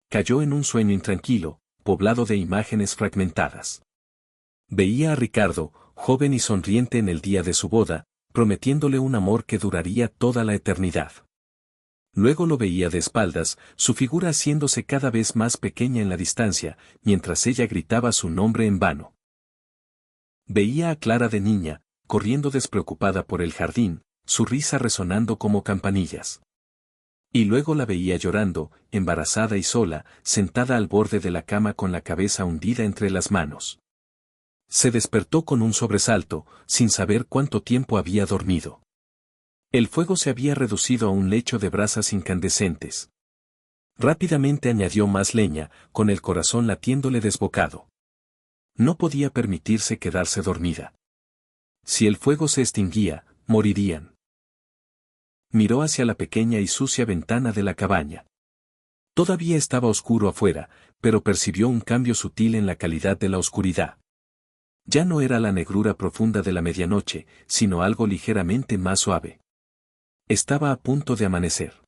Cayó en un sueño intranquilo, poblado de imágenes fragmentadas. Veía a Ricardo, joven y sonriente en el día de su boda, prometiéndole un amor que duraría toda la eternidad. Luego lo veía de espaldas, su figura haciéndose cada vez más pequeña en la distancia, mientras ella gritaba su nombre en vano. Veía a Clara de niña, corriendo despreocupada por el jardín, su risa resonando como campanillas. Y luego la veía llorando, embarazada y sola, sentada al borde de la cama con la cabeza hundida entre las manos. Se despertó con un sobresalto, sin saber cuánto tiempo había dormido. El fuego se había reducido a un lecho de brasas incandescentes. Rápidamente añadió más leña, con el corazón latiéndole desbocado. No podía permitirse quedarse dormida. Si el fuego se extinguía, morirían. Miró hacia la pequeña y sucia ventana de la cabaña. Todavía estaba oscuro afuera, pero percibió un cambio sutil en la calidad de la oscuridad. Ya no era la negrura profunda de la medianoche, sino algo ligeramente más suave. Estaba a punto de amanecer.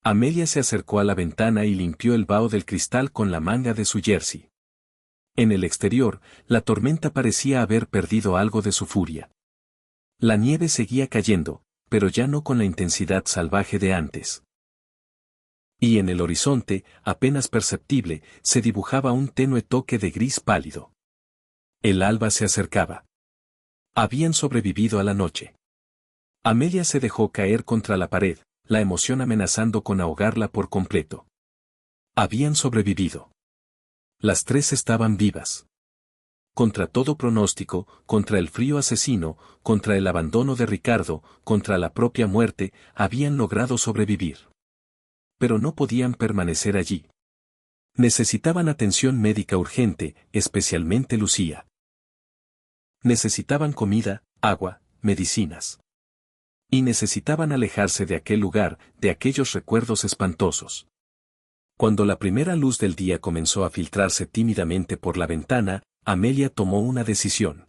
Amelia se acercó a la ventana y limpió el vaho del cristal con la manga de su jersey. En el exterior, la tormenta parecía haber perdido algo de su furia. La nieve seguía cayendo, pero ya no con la intensidad salvaje de antes. Y en el horizonte, apenas perceptible, se dibujaba un tenue toque de gris pálido. El alba se acercaba. Habían sobrevivido a la noche. Amelia se dejó caer contra la pared, la emoción amenazando con ahogarla por completo. Habían sobrevivido. Las tres estaban vivas. Contra todo pronóstico, contra el frío asesino, contra el abandono de Ricardo, contra la propia muerte, habían logrado sobrevivir. Pero no podían permanecer allí. Necesitaban atención médica urgente, especialmente Lucía. Necesitaban comida, agua, medicinas. Y necesitaban alejarse de aquel lugar, de aquellos recuerdos espantosos. Cuando la primera luz del día comenzó a filtrarse tímidamente por la ventana, Amelia tomó una decisión.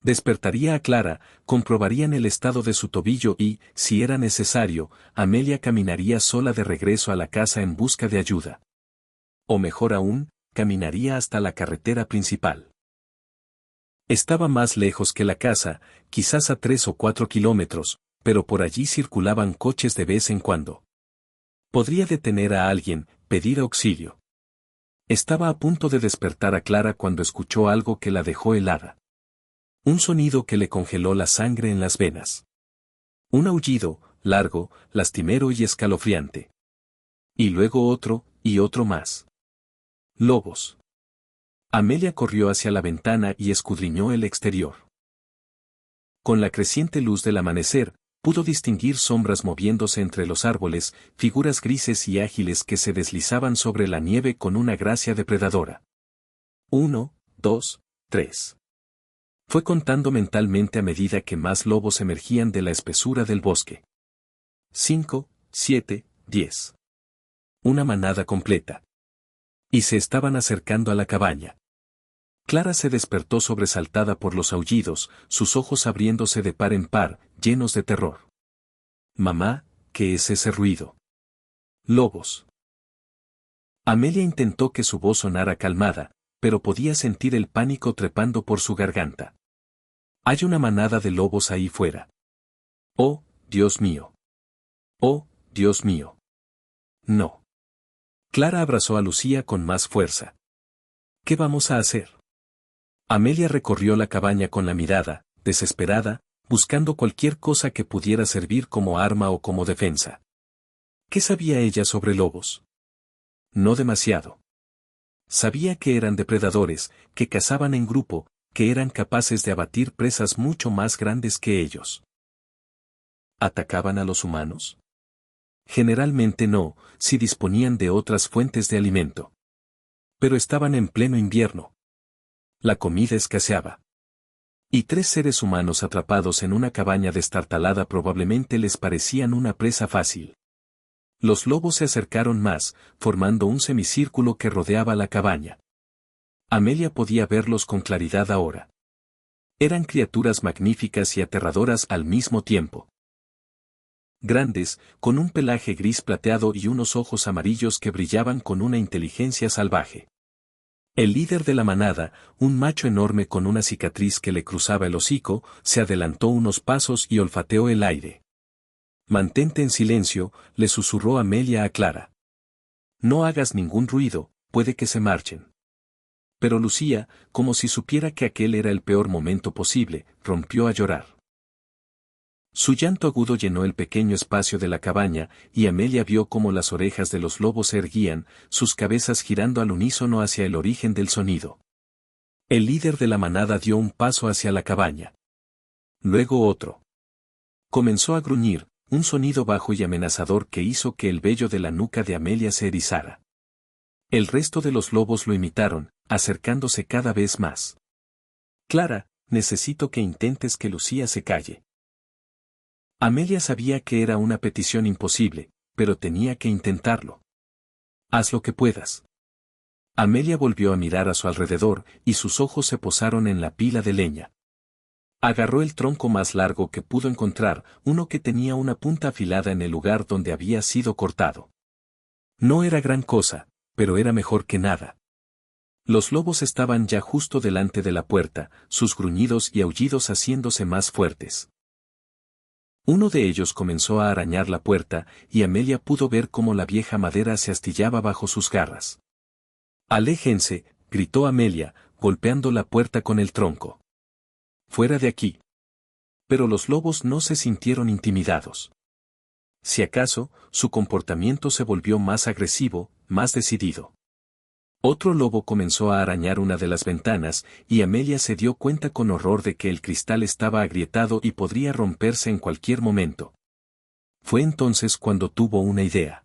Despertaría a Clara, comprobarían el estado de su tobillo y, si era necesario, Amelia caminaría sola de regreso a la casa en busca de ayuda. O mejor aún, caminaría hasta la carretera principal. Estaba más lejos que la casa, quizás a 3 o 4 kilómetros, pero por allí circulaban coches de vez en cuando. Podría detener a alguien, pedir auxilio. Estaba a punto de despertar a Clara cuando escuchó algo que la dejó helada. Un sonido que le congeló la sangre en las venas. Un aullido, largo, lastimero y escalofriante. Y luego otro, y otro más. Lobos. Amelia corrió hacia la ventana y escudriñó el exterior. Con la creciente luz del amanecer, pudo distinguir sombras moviéndose entre los árboles, figuras grises y ágiles que se deslizaban sobre la nieve con una gracia depredadora. 1, 2, 3. Fue contando mentalmente a medida que más lobos emergían de la espesura del bosque. 5, 7, 10. Una manada completa. Y se estaban acercando a la cabaña. Clara se despertó sobresaltada por los aullidos, sus ojos abriéndose de par en par, llenos de terror. Mamá, ¿qué es ese ruido? Lobos. Amelia intentó que su voz sonara calmada, pero podía sentir el pánico trepando por su garganta. Hay una manada de lobos ahí fuera. Oh, Dios mío. Oh, Dios mío. No. Clara abrazó a Lucía con más fuerza. ¿Qué vamos a hacer? Amelia recorrió la cabaña con la mirada, desesperada, buscando cualquier cosa que pudiera servir como arma o como defensa. ¿Qué sabía ella sobre lobos? No demasiado. Sabía que eran depredadores, que cazaban en grupo, que eran capaces de abatir presas mucho más grandes que ellos. ¿Atacaban a los humanos? Generalmente no, si disponían de otras fuentes de alimento. Pero estaban en pleno invierno. La comida escaseaba. Y 3 seres humanos atrapados en una cabaña destartalada probablemente les parecían una presa fácil. Los lobos se acercaron más, formando un semicírculo que rodeaba la cabaña. Amelia podía verlos con claridad ahora. Eran criaturas magníficas y aterradoras al mismo tiempo. Grandes, con un pelaje gris plateado y unos ojos amarillos que brillaban con una inteligencia salvaje. El líder de la manada, un macho enorme con una cicatriz que le cruzaba el hocico, se adelantó unos pasos y olfateó el aire. «Mantente en silencio», le susurró Amelia a Clara. «No hagas ningún ruido, puede que se marchen». Pero Lucía, como si supiera que aquel era el peor momento posible, rompió a llorar. Su llanto agudo llenó el pequeño espacio de la cabaña, y Amelia vio cómo las orejas de los lobos se erguían, sus cabezas girando al unísono hacia el origen del sonido. El líder de la manada dio un paso hacia la cabaña. Luego otro. Comenzó a gruñir, un sonido bajo y amenazador que hizo que el vello de la nuca de Amelia se erizara. El resto de los lobos lo imitaron, acercándose cada vez más. «Clara, necesito que intentes que Lucía se calle». Amelia sabía que era una petición imposible, pero tenía que intentarlo. «Haz lo que puedas». Amelia volvió a mirar a su alrededor, y sus ojos se posaron en la pila de leña. Agarró el tronco más largo que pudo encontrar, uno que tenía una punta afilada en el lugar donde había sido cortado. No era gran cosa, pero era mejor que nada. Los lobos estaban ya justo delante de la puerta, sus gruñidos y aullidos haciéndose más fuertes. Uno de ellos comenzó a arañar la puerta, y Amelia pudo ver cómo la vieja madera se astillaba bajo sus garras. «Aléjense», gritó Amelia, golpeando la puerta con el tronco. «Fuera de aquí». Pero los lobos no se sintieron intimidados. Si acaso, su comportamiento se volvió más agresivo, más decidido. Otro lobo comenzó a arañar una de las ventanas, y Amelia se dio cuenta con horror de que el cristal estaba agrietado y podría romperse en cualquier momento. Fue entonces cuando tuvo una idea.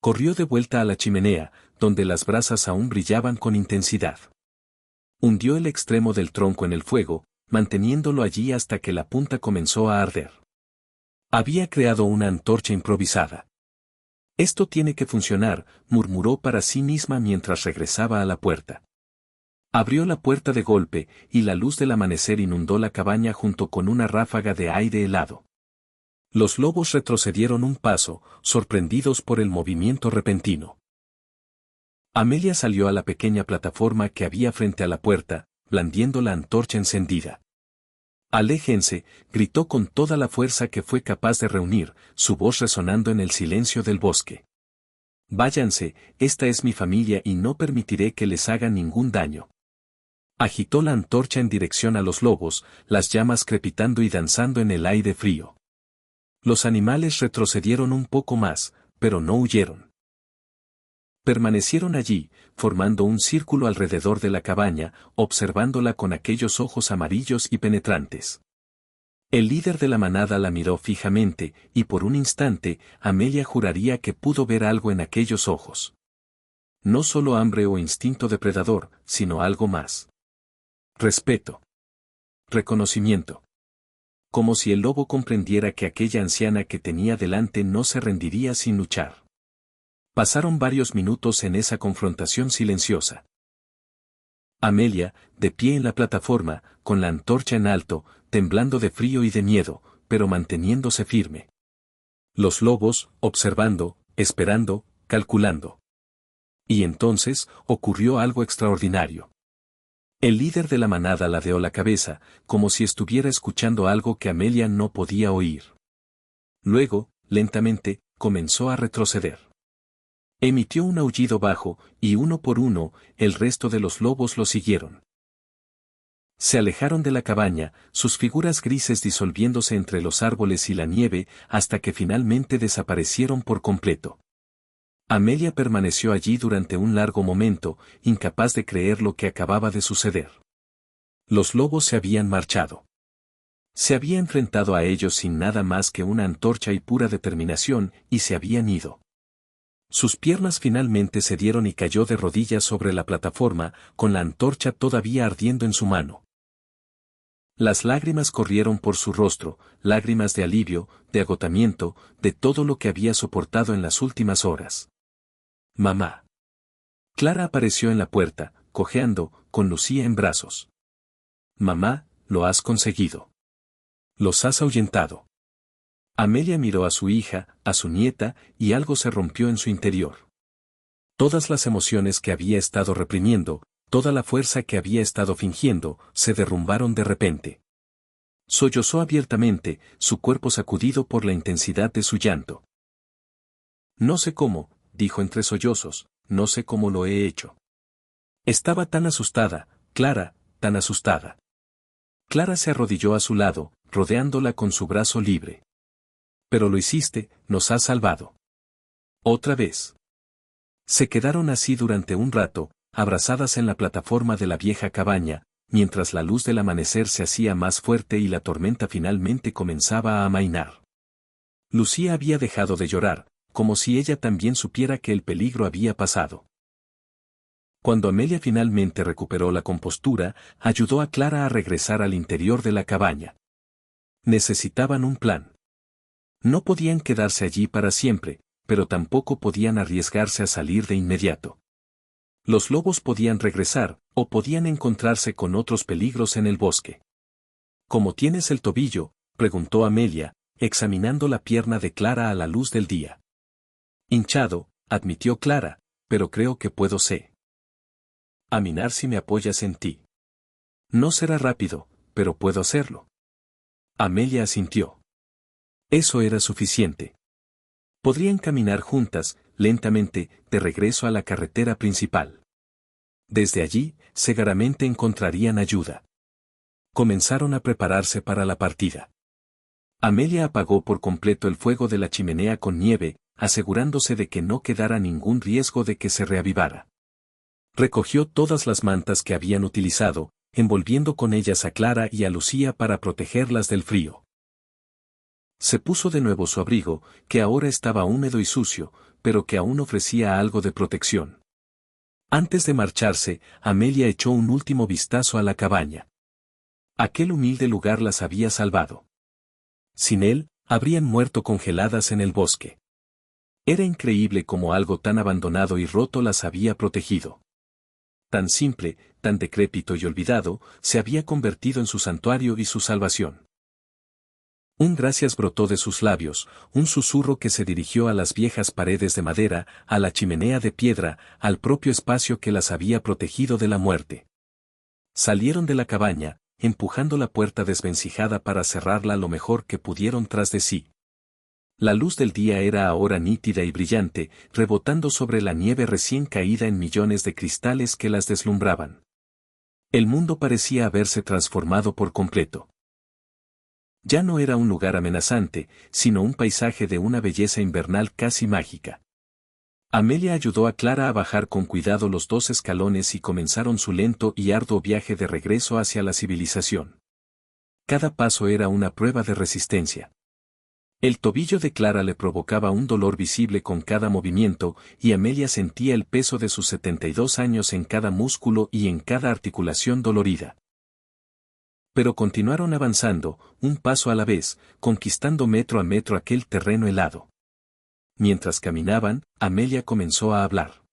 Corrió de vuelta a la chimenea, donde las brasas aún brillaban con intensidad. Hundió el extremo del tronco en el fuego, manteniéndolo allí hasta que la punta comenzó a arder. Había creado una antorcha improvisada. «Esto tiene que funcionar», murmuró para sí misma mientras regresaba a la puerta. Abrió la puerta de golpe, y la luz del amanecer inundó la cabaña junto con una ráfaga de aire helado. Los lobos retrocedieron un paso, sorprendidos por el movimiento repentino. Amelia salió a la pequeña plataforma que había frente a la puerta, blandiendo la antorcha encendida. «Aléjense», gritó con toda la fuerza que fue capaz de reunir, su voz resonando en el silencio del bosque. «Váyanse, esta es mi familia y no permitiré que les haga ningún daño». Agitó la antorcha en dirección a los lobos, las llamas crepitando y danzando en el aire frío. Los animales retrocedieron un poco más, pero no huyeron. Permanecieron allí, formando un círculo alrededor de la cabaña, observándola con aquellos ojos amarillos y penetrantes. El líder de la manada la miró fijamente, y por un instante, Amelia juraría que pudo ver algo en aquellos ojos. No solo hambre o instinto depredador, sino algo más. Respeto. Reconocimiento. Como si el lobo comprendiera que aquella anciana que tenía delante no se rendiría sin luchar. Pasaron varios minutos en esa confrontación silenciosa. Amelia, de pie en la plataforma, con la antorcha en alto, temblando de frío y de miedo, pero manteniéndose firme. Los lobos, observando, esperando, calculando. Y entonces, ocurrió algo extraordinario. El líder de la manada ladeó la cabeza, como si estuviera escuchando algo que Amelia no podía oír. Luego, lentamente, comenzó a retroceder. Emitió un aullido bajo, y uno por uno, el resto de los lobos lo siguieron. Se alejaron de la cabaña, sus figuras grises disolviéndose entre los árboles y la nieve, hasta que finalmente desaparecieron por completo. Amelia permaneció allí durante un largo momento, incapaz de creer lo que acababa de suceder. Los lobos se habían marchado. Se había enfrentado a ellos sin nada más que una antorcha y pura determinación, y se habían ido. Sus piernas finalmente cedieron y cayó de rodillas sobre la plataforma, con la antorcha todavía ardiendo en su mano. Las lágrimas corrieron por su rostro, lágrimas de alivio, de agotamiento, de todo lo que había soportado en las últimas horas. Mamá. Clara apareció en la puerta, cojeando, con Lucía en brazos. Mamá, lo has conseguido. Los has ahuyentado. Amelia miró a su hija, a su nieta, y algo se rompió en su interior. Todas las emociones que había estado reprimiendo, toda la fuerza que había estado fingiendo, se derrumbaron de repente. Sollozó abiertamente, su cuerpo sacudido por la intensidad de su llanto. No sé cómo, dijo entre sollozos, no sé cómo lo he hecho. Estaba tan asustada, Clara, tan asustada. Clara se arrodilló a su lado, rodeándola con su brazo libre. Pero lo hiciste, nos has salvado. Otra vez. Se quedaron así durante un rato, abrazadas en la plataforma de la vieja cabaña, mientras la luz del amanecer se hacía más fuerte y la tormenta finalmente comenzaba a amainar. Lucía había dejado de llorar, como si ella también supiera que el peligro había pasado. Cuando Amelia finalmente recuperó la compostura, ayudó a Clara a regresar al interior de la cabaña. Necesitaban un plan. No podían quedarse allí para siempre, pero tampoco podían arriesgarse a salir de inmediato. Los lobos podían regresar, o podían encontrarse con otros peligros en el bosque. ¿Cómo tienes el tobillo?, preguntó Amelia, examinando la pierna de Clara a la luz del día. Hinchado, admitió Clara, pero creo que puedo caminar si me apoyas en ti. No será rápido, pero puedo hacerlo. Amelia asintió. Eso era suficiente. Podrían caminar juntas, lentamente, de regreso a la carretera principal. Desde allí, seguramente encontrarían ayuda. Comenzaron a prepararse para la partida. Amelia apagó por completo el fuego de la chimenea con nieve, asegurándose de que no quedara ningún riesgo de que se reavivara. Recogió todas las mantas que habían utilizado, envolviendo con ellas a Clara y a Lucía para protegerlas del frío. Se puso de nuevo su abrigo, que ahora estaba húmedo y sucio, pero que aún ofrecía algo de protección. Antes de marcharse, Amelia echó un último vistazo a la cabaña. Aquel humilde lugar las había salvado. Sin él, habrían muerto congeladas en el bosque. Era increíble cómo algo tan abandonado y roto las había protegido. Tan simple, tan decrépito y olvidado, se había convertido en su santuario y su salvación. Un gracias brotó de sus labios, un susurro que se dirigió a las viejas paredes de madera, a la chimenea de piedra, al propio espacio que las había protegido de la muerte. Salieron de la cabaña, empujando la puerta desvencijada para cerrarla lo mejor que pudieron tras de sí. La luz del día era ahora nítida y brillante, rebotando sobre la nieve recién caída en millones de cristales que las deslumbraban. El mundo parecía haberse transformado por completo. Ya no era un lugar amenazante, sino un paisaje de una belleza invernal casi mágica. Amelia ayudó a Clara a bajar con cuidado los 2 escalones y comenzaron su lento y arduo viaje de regreso hacia la civilización. Cada paso era una prueba de resistencia. El tobillo de Clara le provocaba un dolor visible con cada movimiento, y Amelia sentía el peso de sus 72 años en cada músculo y en cada articulación dolorida. Pero continuaron avanzando, un paso a la vez, conquistando metro a metro aquel terreno helado. Mientras caminaban, Amelia comenzó a hablar.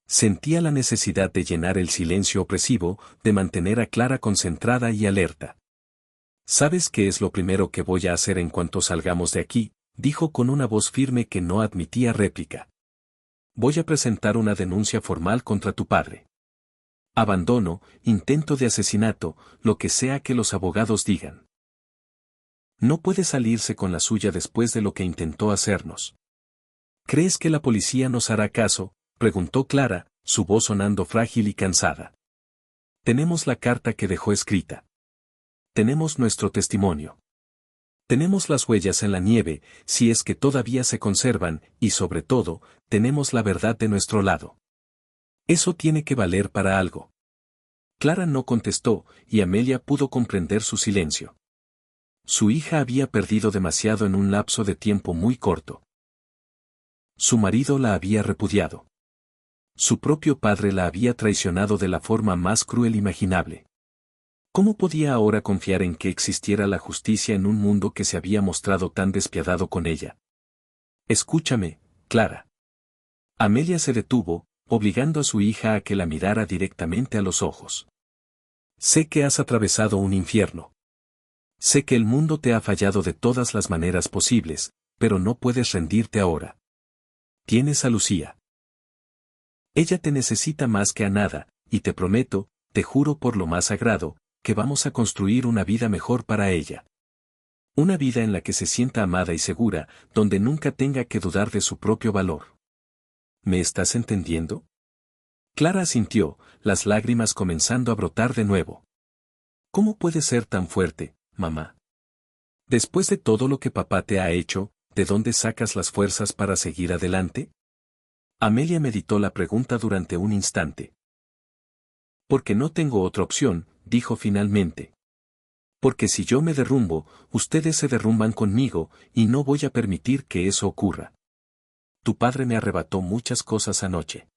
Sentía la necesidad de llenar el silencio opresivo, de mantener a Clara concentrada y alerta. ¿Sabes qué es lo primero que voy a hacer en cuanto salgamos de aquí?, dijo con una voz firme que no admitía réplica. Voy a presentar una denuncia formal contra tu padre. Abandono, intento de asesinato, lo que sea que los abogados digan. No puede salirse con la suya después de lo que intentó hacernos. ¿Crees que la policía nos hará caso?, preguntó Clara, su voz sonando frágil y cansada. Tenemos la carta que dejó escrita. Tenemos nuestro testimonio. Tenemos las huellas en la nieve, si es que todavía se conservan, y sobre todo, tenemos la verdad de nuestro lado. Eso tiene que valer para algo. Clara no contestó, y Amelia pudo comprender su silencio. Su hija había perdido demasiado en un lapso de tiempo muy corto. Su marido la había repudiado. Su propio padre la había traicionado de la forma más cruel imaginable. ¿Cómo podía ahora confiar en que existiera la justicia en un mundo que se había mostrado tan despiadado con ella? Escúchame, Clara. Amelia se detuvo, obligando a su hija a que la mirara directamente a los ojos. Sé que has atravesado un infierno. Sé que el mundo te ha fallado de todas las maneras posibles, pero no puedes rendirte ahora. Tienes a Lucía. Ella te necesita más que a nada, y te prometo, te juro por lo más sagrado, que vamos a construir una vida mejor para ella. Una vida en la que se sienta amada y segura, donde nunca tenga que dudar de su propio valor. ¿Me estás entendiendo? Clara asintió, las lágrimas comenzando a brotar de nuevo. ¿Cómo puedes ser tan fuerte, mamá? Después de todo lo que papá te ha hecho, ¿de dónde sacas las fuerzas para seguir adelante? Amelia meditó la pregunta durante un instante. Porque no tengo otra opción, dijo finalmente. Porque si yo me derrumbo, ustedes se derrumban conmigo, y no voy a permitir que eso ocurra. Tu padre me arrebató muchas cosas anoche.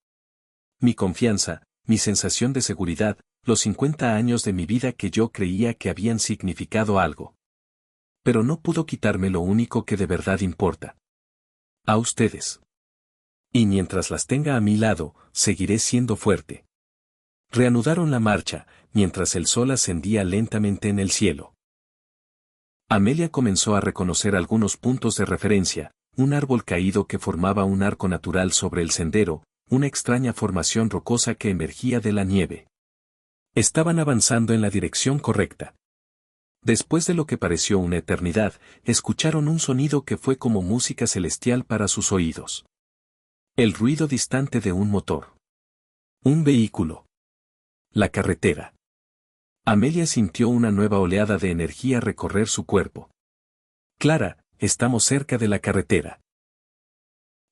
Mi confianza, mi sensación de seguridad, los 50 años de mi vida que yo creía que habían significado algo. Pero no pudo quitarme lo único que de verdad importa. A ustedes. Y mientras las tenga a mi lado, seguiré siendo fuerte. Reanudaron la marcha, mientras el sol ascendía lentamente en el cielo. Amelia comenzó a reconocer algunos puntos de referencia, un árbol caído que formaba un arco natural sobre el sendero, una extraña formación rocosa que emergía de la nieve. Estaban avanzando en la dirección correcta. Después de lo que pareció una eternidad, escucharon un sonido que fue como música celestial para sus oídos. El ruido distante de un motor. Un vehículo. La carretera. Amelia sintió una nueva oleada de energía recorrer su cuerpo. Clara, estamos cerca de la carretera.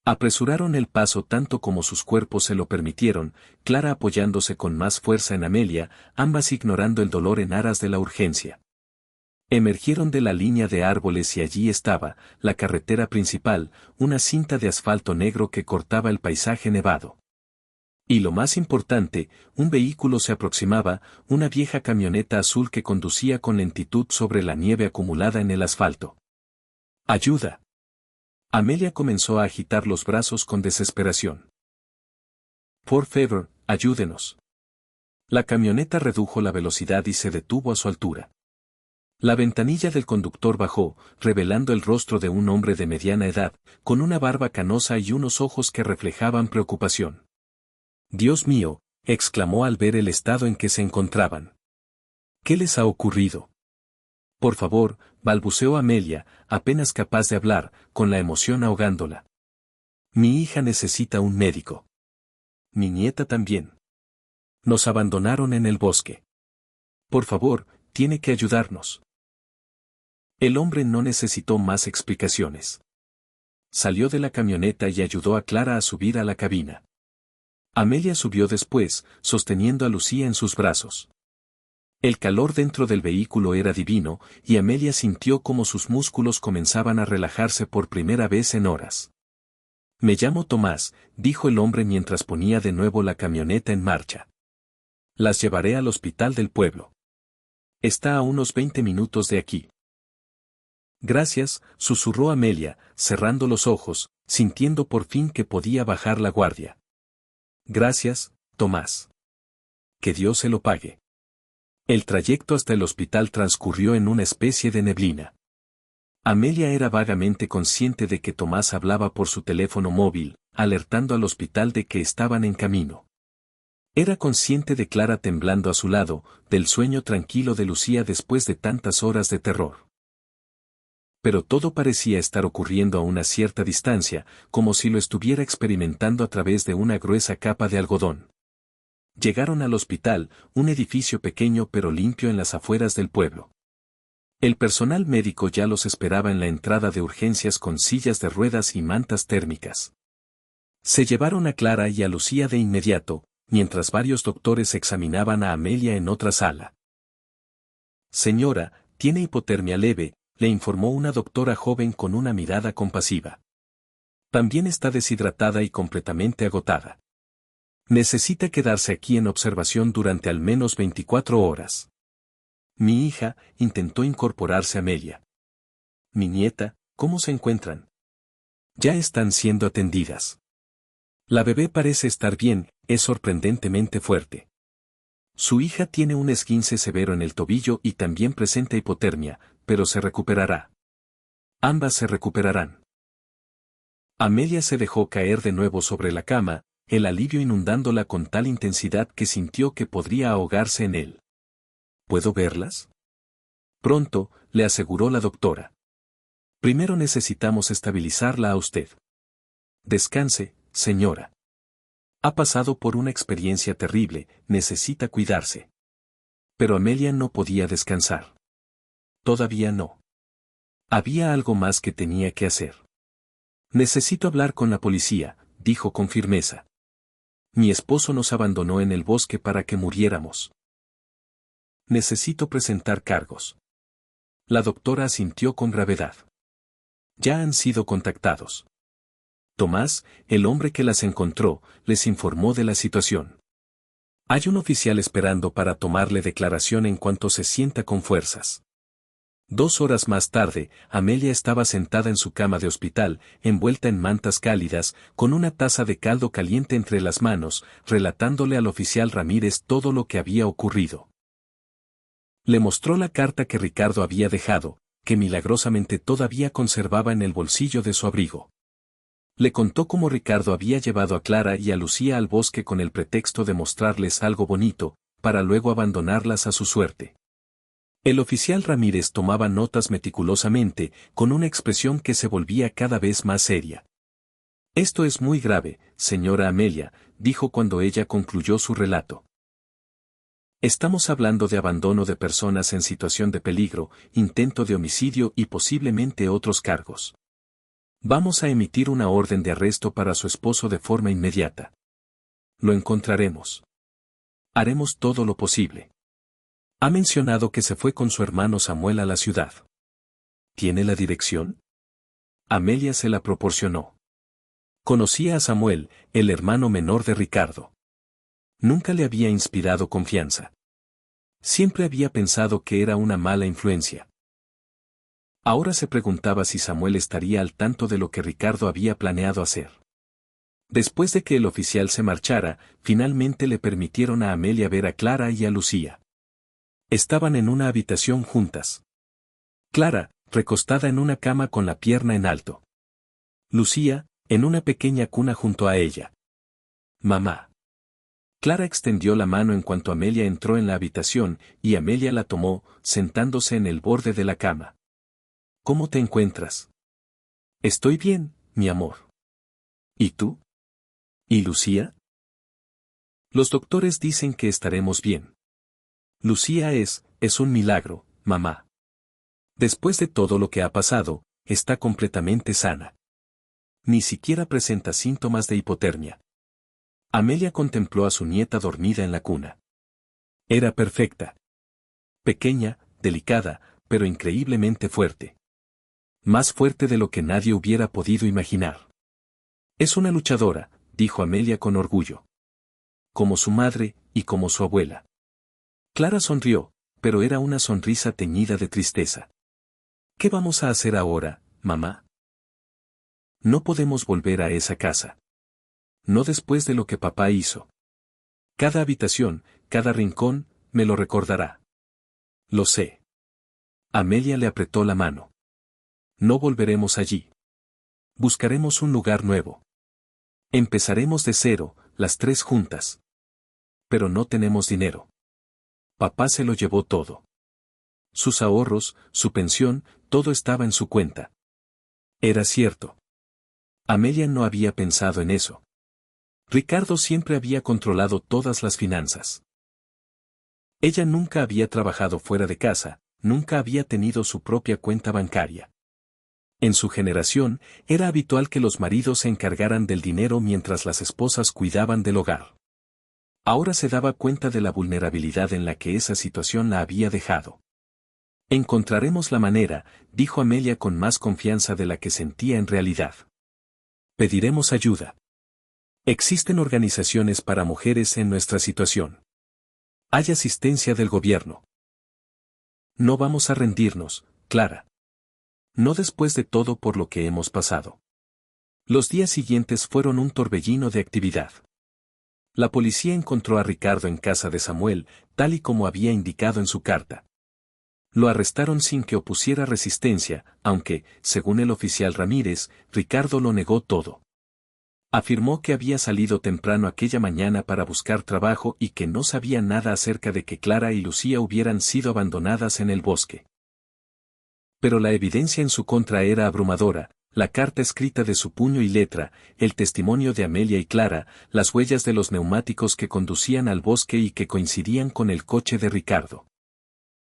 Apresuraron el paso tanto como sus cuerpos se lo permitieron, Clara apoyándose con más fuerza en Amelia, ambas ignorando el dolor en aras de la urgencia. Emergieron de la línea de árboles y allí estaba, la carretera principal, una cinta de asfalto negro que cortaba el paisaje nevado. Y lo más importante, un vehículo se aproximaba, una vieja camioneta azul que conducía con lentitud sobre la nieve acumulada en el asfalto. ¡Ayuda! Amelia comenzó a agitar los brazos con desesperación. Por favor, ayúdenos. La camioneta redujo la velocidad y se detuvo a su altura. La ventanilla del conductor bajó, revelando el rostro de un hombre de mediana edad, con una barba canosa y unos ojos que reflejaban preocupación. Dios mío, exclamó al ver el estado en que se encontraban. ¿Qué les ha ocurrido? Por favor, balbuceó Amelia, apenas capaz de hablar, con la emoción ahogándola. Mi hija necesita un médico. Mi nieta también. Nos abandonaron en el bosque. Por favor, tiene que ayudarnos. El hombre no necesitó más explicaciones. Salió de la camioneta y ayudó a Clara a subir a la cabina. Amelia subió después, sosteniendo a Lucía en sus brazos. El calor dentro del vehículo era divino, y Amelia sintió como sus músculos comenzaban a relajarse por primera vez en horas. Me llamo Tomás, dijo el hombre mientras ponía de nuevo la camioneta en marcha. Las llevaré al hospital del pueblo. Está a unos 20 minutos de aquí. Gracias, susurró Amelia, cerrando los ojos, sintiendo por fin que podía bajar la guardia. Gracias, Tomás. Que Dios se lo pague. El trayecto hasta el hospital transcurrió en una especie de neblina. Amelia era vagamente consciente de que Tomás hablaba por su teléfono móvil, alertando al hospital de que estaban en camino. Era consciente de Clara temblando a su lado, del sueño tranquilo de Lucía después de tantas horas de terror. Pero todo parecía estar ocurriendo a una cierta distancia, como si lo estuviera experimentando a través de una gruesa capa de algodón. Llegaron al hospital, un edificio pequeño pero limpio en las afueras del pueblo. El personal médico ya los esperaba en la entrada de urgencias con sillas de ruedas y mantas térmicas. Se llevaron a Clara y a Lucía de inmediato, mientras varios doctores examinaban a Amelia en otra sala. Señora, tiene hipotermia leve, le informó una doctora joven con una mirada compasiva. También está deshidratada y completamente agotada. Necesita quedarse aquí en observación durante al menos 24 horas. Mi hija, intentó incorporarse Amelia. Mi nieta, ¿cómo se encuentran? Ya están siendo atendidas. La bebé parece estar bien, es sorprendentemente fuerte. Su hija tiene un esguince severo en el tobillo y también presenta hipotermia, pero se recuperará. Ambas se recuperarán. Amelia se dejó caer de nuevo sobre la cama, el alivio inundándola con tal intensidad que sintió que podría ahogarse en él. ¿Puedo verlas? Pronto, le aseguró la doctora. Primero necesitamos estabilizarla a usted. Descanse, señora. Ha pasado por una experiencia terrible, necesita cuidarse. Pero Amelia no podía descansar. Todavía no. Había algo más que tenía que hacer. Necesito hablar con la policía, dijo con firmeza. Mi esposo nos abandonó en el bosque para que muriéramos. Necesito presentar cargos. La doctora asintió con gravedad. Ya han sido contactados. Tomás, el hombre que las encontró, les informó de la situación. Hay un oficial esperando para tomarle declaración en cuanto se sienta con fuerzas. 2 horas más tarde, Amelia estaba sentada en su cama de hospital, envuelta en mantas cálidas, con una taza de caldo caliente entre las manos, relatándole al oficial Ramírez todo lo que había ocurrido. Le mostró la carta que Ricardo había dejado, que milagrosamente todavía conservaba en el bolsillo de su abrigo. Le contó cómo Ricardo había llevado a Clara y a Lucía al bosque con el pretexto de mostrarles algo bonito, para luego abandonarlas a su suerte. El oficial Ramírez tomaba notas meticulosamente, con una expresión que se volvía cada vez más seria. Esto es muy grave, señora Amelia, dijo cuando ella concluyó su relato. Estamos hablando de abandono de personas en situación de peligro, intento de homicidio y posiblemente otros cargos. Vamos a emitir una orden de arresto para su esposo de forma inmediata. Lo encontraremos. Haremos todo lo posible. Ha mencionado que se fue con su hermano Samuel a la ciudad. ¿Tiene la dirección? Amelia se la proporcionó. Conocía a Samuel, el hermano menor de Ricardo. Nunca le había inspirado confianza. Siempre había pensado que era una mala influencia. Ahora se preguntaba si Samuel estaría al tanto de lo que Ricardo había planeado hacer. Después de que el oficial se marchara, finalmente le permitieron a Amelia ver a Clara y a Lucía. Estaban en una habitación juntas. Clara, recostada en una cama con la pierna en alto. Lucía, en una pequeña cuna junto a ella. Mamá. Clara extendió la mano en cuanto Amelia entró en la habitación, y Amelia la tomó, sentándose en el borde de la cama. ¿Cómo te encuentras? Estoy bien, mi amor. ¿Y tú? ¿Y Lucía? Los doctores dicen que estaremos bien. Lucía es un milagro, mamá. Después de todo lo que ha pasado, está completamente sana. Ni siquiera presenta síntomas de hipotermia. Amelia contempló a su nieta dormida en la cuna. Era perfecta. Pequeña, delicada, pero increíblemente fuerte. Más fuerte de lo que nadie hubiera podido imaginar. Es una luchadora, dijo Amelia con orgullo. Como su madre, y como su abuela. Clara sonrió, pero era una sonrisa teñida de tristeza. ¿Qué vamos a hacer ahora, mamá? No podemos volver a esa casa. No después de lo que papá hizo. Cada habitación, cada rincón, me lo recordará. Lo sé. Amelia le apretó la mano. No volveremos allí. Buscaremos un lugar nuevo. Empezaremos de cero, las 3 juntas. Pero no tenemos dinero. Papá se lo llevó todo. Sus ahorros, su pensión, todo estaba en su cuenta. Era cierto. Amelia no había pensado en eso. Ricardo siempre había controlado todas las finanzas. Ella nunca había trabajado fuera de casa, nunca había tenido su propia cuenta bancaria. En su generación, era habitual que los maridos se encargaran del dinero mientras las esposas cuidaban del hogar. Ahora se daba cuenta de la vulnerabilidad en la que esa situación la había dejado. Encontraremos la manera, dijo Amelia con más confianza de la que sentía en realidad. Pediremos ayuda. Existen organizaciones para mujeres en nuestra situación. Hay asistencia del gobierno. No vamos a rendirnos, Clara. No después de todo por lo que hemos pasado. Los días siguientes fueron un torbellino de actividad. La policía encontró a Ricardo en casa de Samuel, tal y como había indicado en su carta. Lo arrestaron sin que opusiera resistencia, aunque, según el oficial Ramírez, Ricardo lo negó todo. Afirmó que había salido temprano aquella mañana para buscar trabajo y que no sabía nada acerca de que Clara y Lucía hubieran sido abandonadas en el bosque. Pero la evidencia en su contra era abrumadora: la carta escrita de su puño y letra, el testimonio de Amelia y Clara, las huellas de los neumáticos que conducían al bosque y que coincidían con el coche de Ricardo.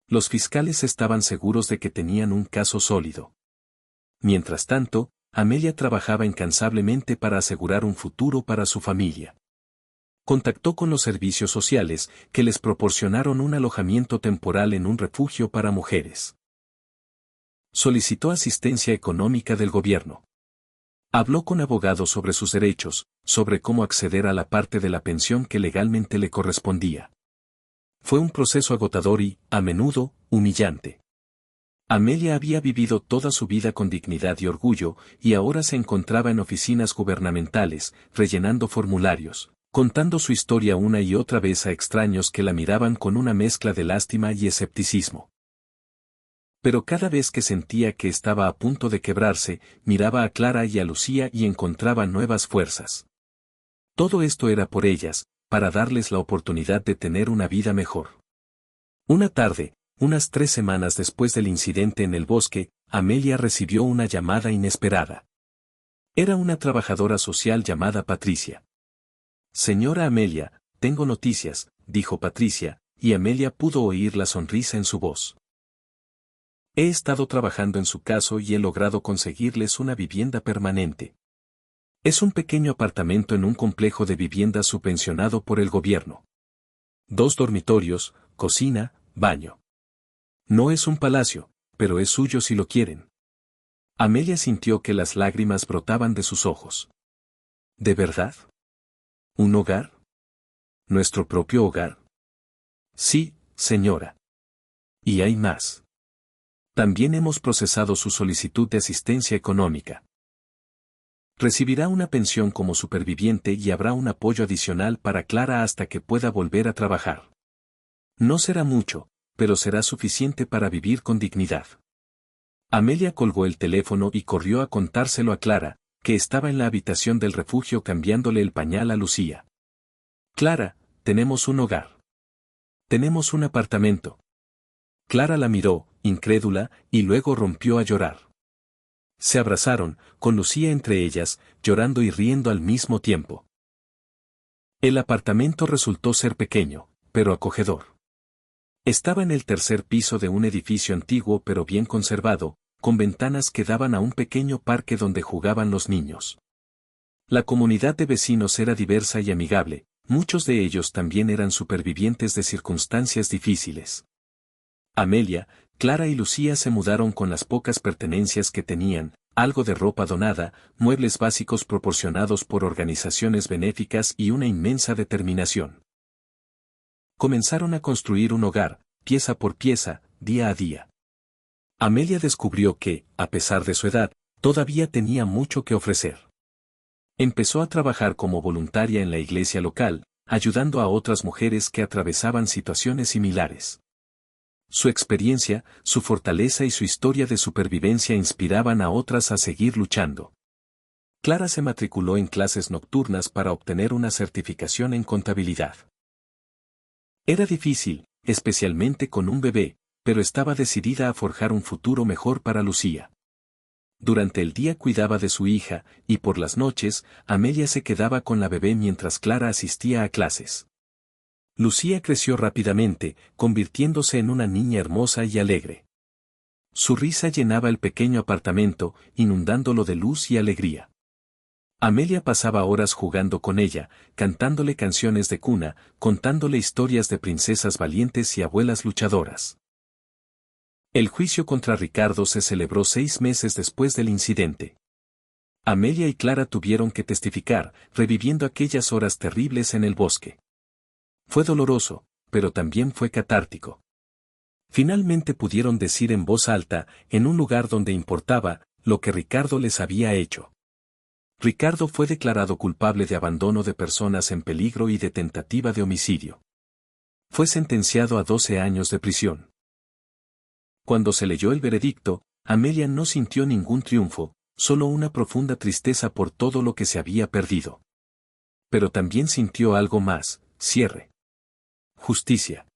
Los fiscales estaban seguros de que tenían un caso sólido. Mientras tanto, Amelia trabajaba incansablemente para asegurar un futuro para su familia. Contactó con los servicios sociales, que les proporcionaron un alojamiento temporal en un refugio para mujeres. Solicitó asistencia económica del gobierno. Habló con abogados sobre sus derechos, sobre cómo acceder a la parte de la pensión que legalmente le correspondía. Fue un proceso agotador y, a menudo, humillante. Amelia había vivido toda su vida con dignidad y orgullo, y ahora se encontraba en oficinas gubernamentales, rellenando formularios, contando su historia una y otra vez a extraños que la miraban con una mezcla de lástima y escepticismo. Pero cada vez que sentía que estaba a punto de quebrarse, miraba a Clara y a Lucía y encontraba nuevas fuerzas. Todo esto era por ellas, para darles la oportunidad de tener una vida mejor. Una tarde, unas 3 semanas después del incidente en el bosque, Amelia recibió una llamada inesperada. Era una trabajadora social llamada Patricia. «Señora Amelia, tengo noticias», dijo Patricia, y Amelia pudo oír la sonrisa en su voz. «He estado trabajando en su caso y he logrado conseguirles una vivienda permanente. Es un pequeño apartamento en un complejo de viviendas subvencionado por el gobierno. 2 dormitorios, cocina, baño. No es un palacio, pero es suyo si lo quieren». Amelia sintió que las lágrimas brotaban de sus ojos. ¿De verdad? ¿Un hogar? ¿Nuestro propio hogar? Sí, señora. Y hay más. También hemos procesado su solicitud de asistencia económica. Recibirá una pensión como superviviente y habrá un apoyo adicional para Clara hasta que pueda volver a trabajar. No será mucho, pero será suficiente para vivir con dignidad. Amelia colgó el teléfono y corrió a contárselo a Clara, que estaba en la habitación del refugio cambiándole el pañal a Lucía. «Clara, tenemos un hogar. Tenemos un apartamento». Clara la miró, incrédula, y luego rompió a llorar. Se abrazaron, con Lucía entre ellas, llorando y riendo al mismo tiempo. El apartamento resultó ser pequeño, pero acogedor. Estaba en el 3er piso de un edificio antiguo pero bien conservado, con ventanas que daban a un pequeño parque donde jugaban los niños. La comunidad de vecinos era diversa y amigable, muchos de ellos también eran supervivientes de circunstancias difíciles. Amelia, Clara y Lucía se mudaron con las pocas pertenencias que tenían, algo de ropa donada, muebles básicos proporcionados por organizaciones benéficas y una inmensa determinación. Comenzaron a construir un hogar, pieza por pieza, día a día. Amelia descubrió que, a pesar de su edad, todavía tenía mucho que ofrecer. Empezó a trabajar como voluntaria en la iglesia local, ayudando a otras mujeres que atravesaban situaciones similares. Su experiencia, su fortaleza y su historia de supervivencia inspiraban a otras a seguir luchando. Clara se matriculó en clases nocturnas para obtener una certificación en contabilidad. Era difícil, especialmente con un bebé, pero estaba decidida a forjar un futuro mejor para Lucía. Durante el día cuidaba de su hija, y por las noches, Amelia se quedaba con la bebé mientras Clara asistía a clases. Lucía creció rápidamente, convirtiéndose en una niña hermosa y alegre. Su risa llenaba el pequeño apartamento, inundándolo de luz y alegría. Amelia pasaba horas jugando con ella, cantándole canciones de cuna, contándole historias de princesas valientes y abuelas luchadoras. El juicio contra Ricardo se celebró 6 meses después del incidente. Amelia y Clara tuvieron que testificar, reviviendo aquellas horas terribles en el bosque. Fue doloroso, pero también fue catártico. Finalmente pudieron decir en voz alta, en un lugar donde importaba, lo que Ricardo les había hecho. Ricardo fue declarado culpable de abandono de personas en peligro y de tentativa de homicidio. Fue sentenciado a 12 años de prisión. Cuando se leyó el veredicto, Amelia no sintió ningún triunfo, solo una profunda tristeza por todo lo que se había perdido. Pero también sintió algo más: cierre. Justicia.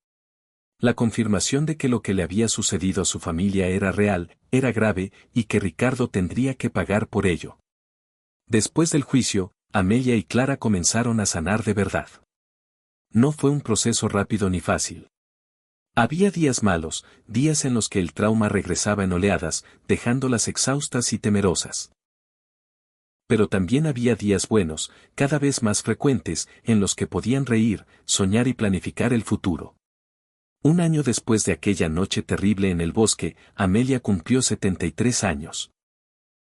La confirmación de que lo que le había sucedido a su familia era real, era grave, y que Ricardo tendría que pagar por ello. Después del juicio, Amelia y Clara comenzaron a sanar de verdad. No fue un proceso rápido ni fácil. Había días malos, días en los que el trauma regresaba en oleadas, dejándolas exhaustas y temerosas. Pero también había días buenos, cada vez más frecuentes, en los que podían reír, soñar y planificar el futuro. Un año después de aquella noche terrible en el bosque, Amelia cumplió 73 años.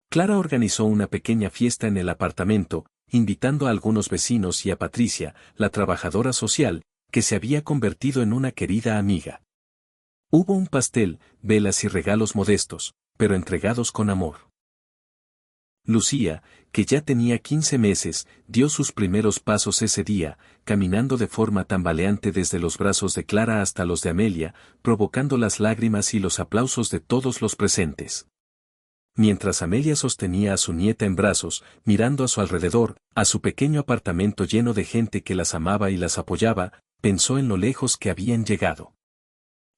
Clara organizó una pequeña fiesta en el apartamento, invitando a algunos vecinos y a Patricia, la trabajadora social, que se había convertido en una querida amiga. Hubo un pastel, velas y regalos modestos, pero entregados con amor. Lucía, que ya tenía 15 meses, dio sus primeros pasos ese día, caminando de forma tambaleante desde los brazos de Clara hasta los de Amelia, provocando las lágrimas y los aplausos de todos los presentes. Mientras Amelia sostenía a su nieta en brazos, mirando a su alrededor, a su pequeño apartamento lleno de gente que las amaba y las apoyaba, pensó en lo lejos que habían llegado.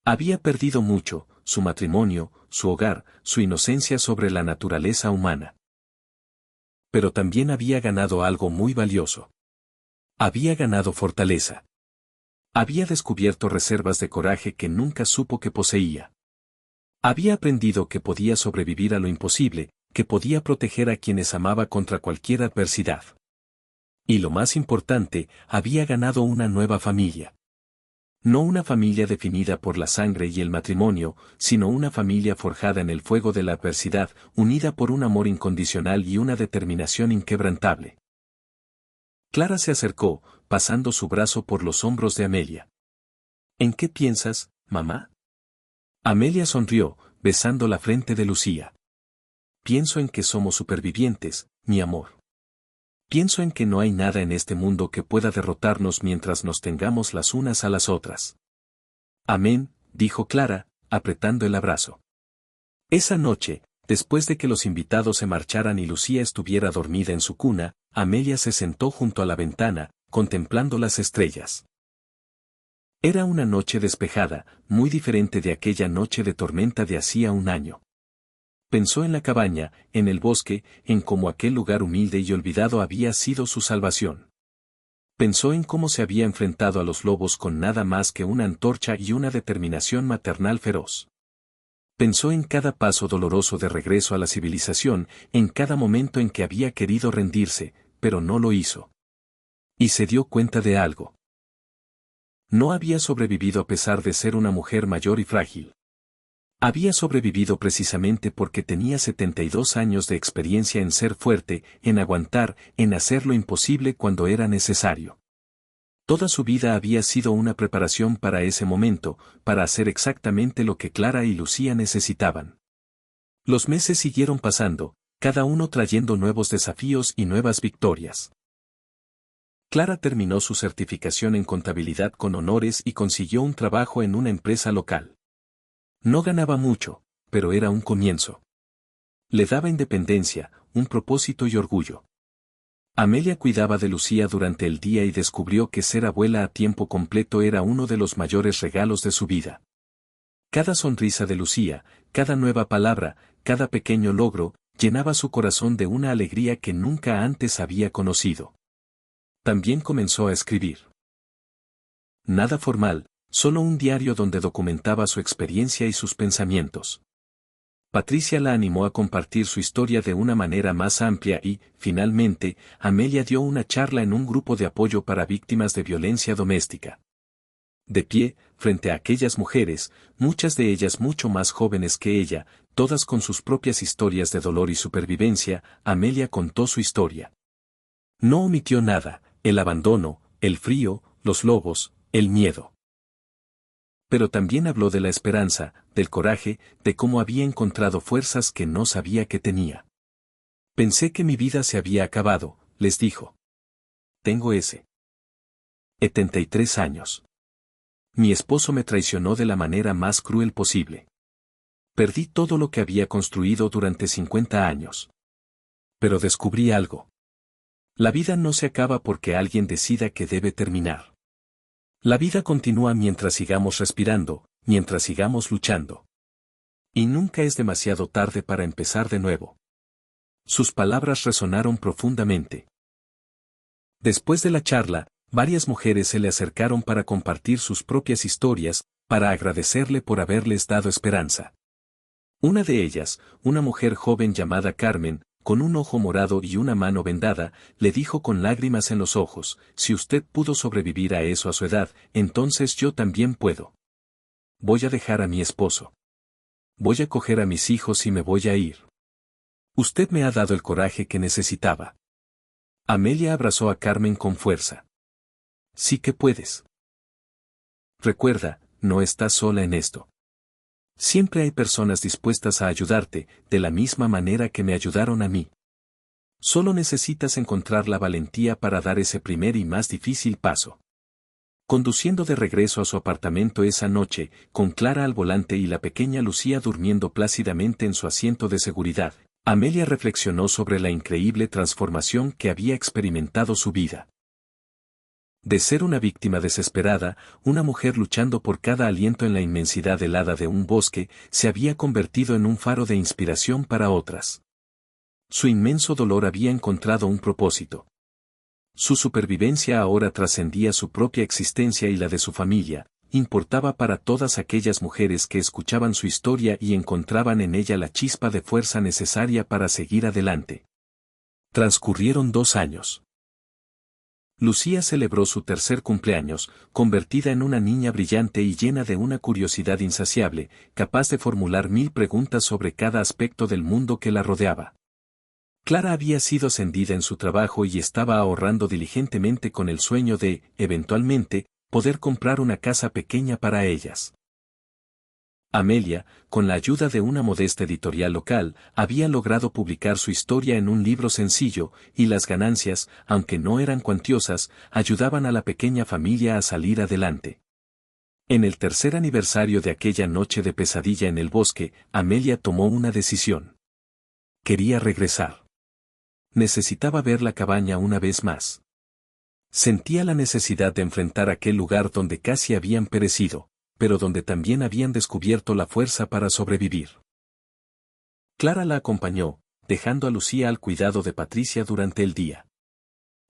Había perdido mucho: su matrimonio, su hogar, su inocencia sobre la naturaleza humana. Pero también había ganado algo muy valioso. Había ganado fortaleza. Había descubierto reservas de coraje que nunca supo que poseía. Había aprendido que podía sobrevivir a lo imposible, que podía proteger a quienes amaba contra cualquier adversidad. Y lo más importante, había ganado una nueva familia. No una familia definida por la sangre y el matrimonio, sino una familia forjada en el fuego de la adversidad, unida por un amor incondicional y una determinación inquebrantable. Clara se acercó, pasando su brazo por los hombros de Amelia. ¿En qué piensas, mamá? Amelia sonrió, besando la frente de Lucía. Pienso en que somos supervivientes, mi amor. Pienso en que no hay nada en este mundo que pueda derrotarnos mientras nos tengamos las unas a las otras. Amén, dijo Clara, apretando el abrazo. Esa noche, después de que los invitados se marcharan y Lucía estuviera dormida en su cuna, Amelia se sentó junto a la ventana, contemplando las estrellas. Era una noche despejada, muy diferente de aquella noche de tormenta de hacía un año. Pensó en la cabaña, en el bosque, en cómo aquel lugar humilde y olvidado había sido su salvación. Pensó en cómo se había enfrentado a los lobos con nada más que una antorcha y una determinación maternal feroz. Pensó en cada paso doloroso de regreso a la civilización, en cada momento en que había querido rendirse, pero no lo hizo. Y se dio cuenta de algo. No había sobrevivido a pesar de ser una mujer mayor y frágil. Había sobrevivido precisamente porque tenía 72 años de experiencia en ser fuerte, en aguantar, en hacer lo imposible cuando era necesario. Toda su vida había sido una preparación para ese momento, para hacer exactamente lo que Clara y Lucía necesitaban. Los meses siguieron pasando, cada uno trayendo nuevos desafíos y nuevas victorias. Clara terminó su certificación en contabilidad con honores y consiguió un trabajo en una empresa local. No ganaba mucho, pero era un comienzo. Le daba independencia, un propósito y orgullo. Amelia cuidaba de Lucía durante el día y descubrió que ser abuela a tiempo completo era uno de los mayores regalos de su vida. Cada sonrisa de Lucía, cada nueva palabra, cada pequeño logro, llenaba su corazón de una alegría que nunca antes había conocido. También comenzó a escribir. Nada formal, solo un diario donde documentaba su experiencia y sus pensamientos. Patricia la animó a compartir su historia de una manera más amplia y, finalmente, Amelia dio una charla en un grupo de apoyo para víctimas de violencia doméstica. De pie, frente a aquellas mujeres, muchas de ellas mucho más jóvenes que ella, todas con sus propias historias de dolor y supervivencia, Amelia contó su historia. No omitió nada: el abandono, el frío, los lobos, el miedo. Pero también habló de la esperanza, del coraje, de cómo había encontrado fuerzas que no sabía que tenía. Pensé que mi vida se había acabado, les dijo. Tengo 73 años. Mi esposo me traicionó de la manera más cruel posible. Perdí todo lo que había construido durante 50 años. Pero descubrí algo. La vida no se acaba porque alguien decida que debe terminar. La vida continúa mientras sigamos respirando, mientras sigamos luchando. Y nunca es demasiado tarde para empezar de nuevo. Sus palabras resonaron profundamente. Después de la charla, varias mujeres se le acercaron para compartir sus propias historias, para agradecerle por haberles dado esperanza. Una de ellas, una mujer joven llamada Carmen, con un ojo morado y una mano vendada, le dijo con lágrimas en los ojos, si usted pudo sobrevivir a eso a su edad, entonces yo también puedo. Voy a dejar a mi esposo. Voy a coger a mis hijos y me voy a ir. Usted me ha dado el coraje que necesitaba. Amelia abrazó a Carmen con fuerza. Sí que puedes. Recuerda, no estás sola en esto. Siempre hay personas dispuestas a ayudarte, de la misma manera que me ayudaron a mí. Solo necesitas encontrar la valentía para dar ese primer y más difícil paso. Conduciendo de regreso a su apartamento esa noche, con Clara al volante y la pequeña Lucía durmiendo plácidamente en su asiento de seguridad, Amelia reflexionó sobre la increíble transformación que había experimentado su vida. De ser una víctima desesperada, una mujer luchando por cada aliento en la inmensidad helada de un bosque, se había convertido en un faro de inspiración para otras. Su inmenso dolor había encontrado un propósito. Su supervivencia ahora trascendía su propia existencia y la de su familia, importaba para todas aquellas mujeres que escuchaban su historia y encontraban en ella la chispa de fuerza necesaria para seguir adelante. Transcurrieron 2 años. Lucía celebró su tercer cumpleaños, convertida en una niña brillante y llena de una curiosidad insaciable, capaz de formular 1000 preguntas sobre cada aspecto del mundo que la rodeaba. Clara había sido ascendida en su trabajo y estaba ahorrando diligentemente con el sueño de, eventualmente, poder comprar una casa pequeña para ellas. Amelia, con la ayuda de una modesta editorial local, había logrado publicar su historia en un libro sencillo, y las ganancias, aunque no eran cuantiosas, ayudaban a la pequeña familia a salir adelante. En el tercer aniversario de aquella noche de pesadilla en el bosque, Amelia tomó una decisión. Quería regresar. Necesitaba ver la cabaña una vez más. Sentía la necesidad de enfrentar aquel lugar donde casi habían perecido, pero donde también habían descubierto la fuerza para sobrevivir. Clara la acompañó, dejando a Lucía al cuidado de Patricia durante el día.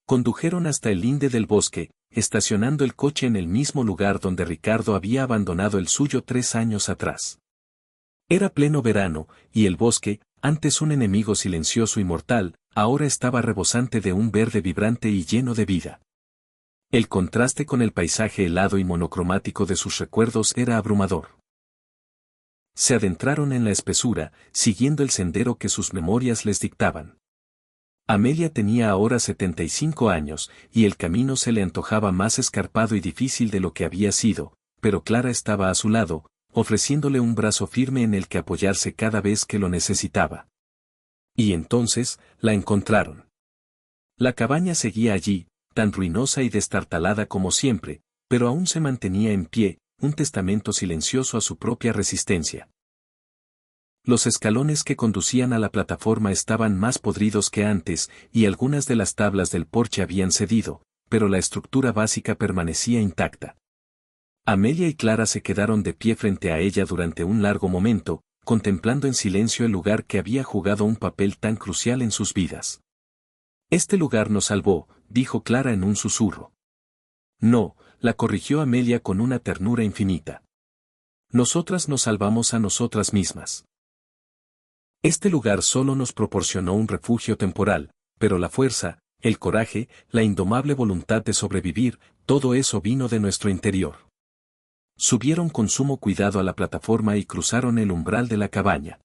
Condujeron hasta el linde del bosque, estacionando el coche en el mismo lugar donde Ricardo había abandonado el suyo 3 años atrás. Era pleno verano, y el bosque, antes un enemigo silencioso y mortal, ahora estaba rebosante de un verde vibrante y lleno de vida. El contraste con el paisaje helado y monocromático de sus recuerdos era abrumador. Se adentraron en la espesura, siguiendo el sendero que sus memorias les dictaban. Amelia tenía ahora 75 años, y el camino se le antojaba más escarpado y difícil de lo que había sido, pero Clara estaba a su lado, ofreciéndole un brazo firme en el que apoyarse cada vez que lo necesitaba. Y entonces, la encontraron. La cabaña seguía allí, tan ruinosa y destartalada como siempre, pero aún se mantenía en pie, un testamento silencioso a su propia resistencia. Los escalones que conducían a la plataforma estaban más podridos que antes, y algunas de las tablas del porche habían cedido, pero la estructura básica permanecía intacta. Amelia y Clara se quedaron de pie frente a ella durante un largo momento, contemplando en silencio el lugar que había jugado un papel tan crucial en sus vidas. Este lugar nos salvó, dijo Clara en un susurro. No, la corrigió Amelia con una ternura infinita. Nosotras nos salvamos a nosotras mismas. Este lugar solo nos proporcionó un refugio temporal, pero la fuerza, el coraje, la indomable voluntad de sobrevivir, todo eso vino de nuestro interior. Subieron con sumo cuidado a la plataforma y cruzaron el umbral de la cabaña.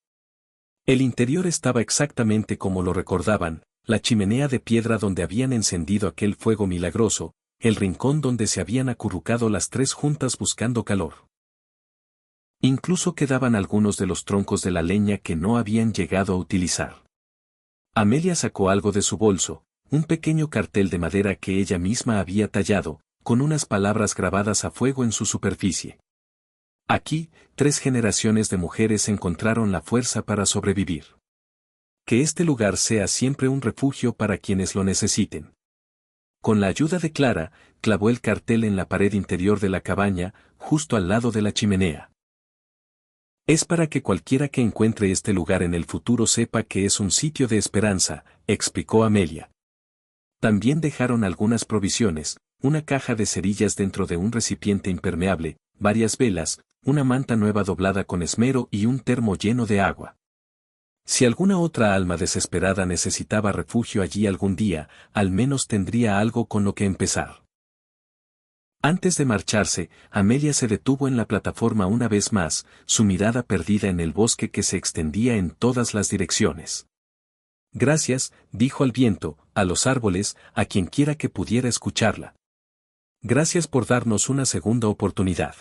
El interior estaba exactamente como lo recordaban, la chimenea de piedra donde habían encendido aquel fuego milagroso, el rincón donde se habían acurrucado las 3 juntas buscando calor. Incluso quedaban algunos de los troncos de la leña que no habían llegado a utilizar. Amelia sacó algo de su bolso, un pequeño cartel de madera que ella misma había tallado, con unas palabras grabadas a fuego en su superficie. Aquí, 3 generaciones de mujeres encontraron la fuerza para sobrevivir. Que este lugar sea siempre un refugio para quienes lo necesiten. Con la ayuda de Clara, clavó el cartel en la pared interior de la cabaña, justo al lado de la chimenea. Es para que cualquiera que encuentre este lugar en el futuro sepa que es un sitio de esperanza, explicó Amelia. También dejaron algunas provisiones, una caja de cerillas dentro de un recipiente impermeable, varias velas, una manta nueva doblada con esmero y un termo lleno de agua. Si alguna otra alma desesperada necesitaba refugio allí algún día, al menos tendría algo con lo que empezar. Antes de marcharse, Amelia se detuvo en la plataforma una vez más, su mirada perdida en el bosque que se extendía en todas las direcciones. Gracias, dijo al viento, a los árboles, a quien quiera que pudiera escucharla. Gracias por darnos una segunda oportunidad.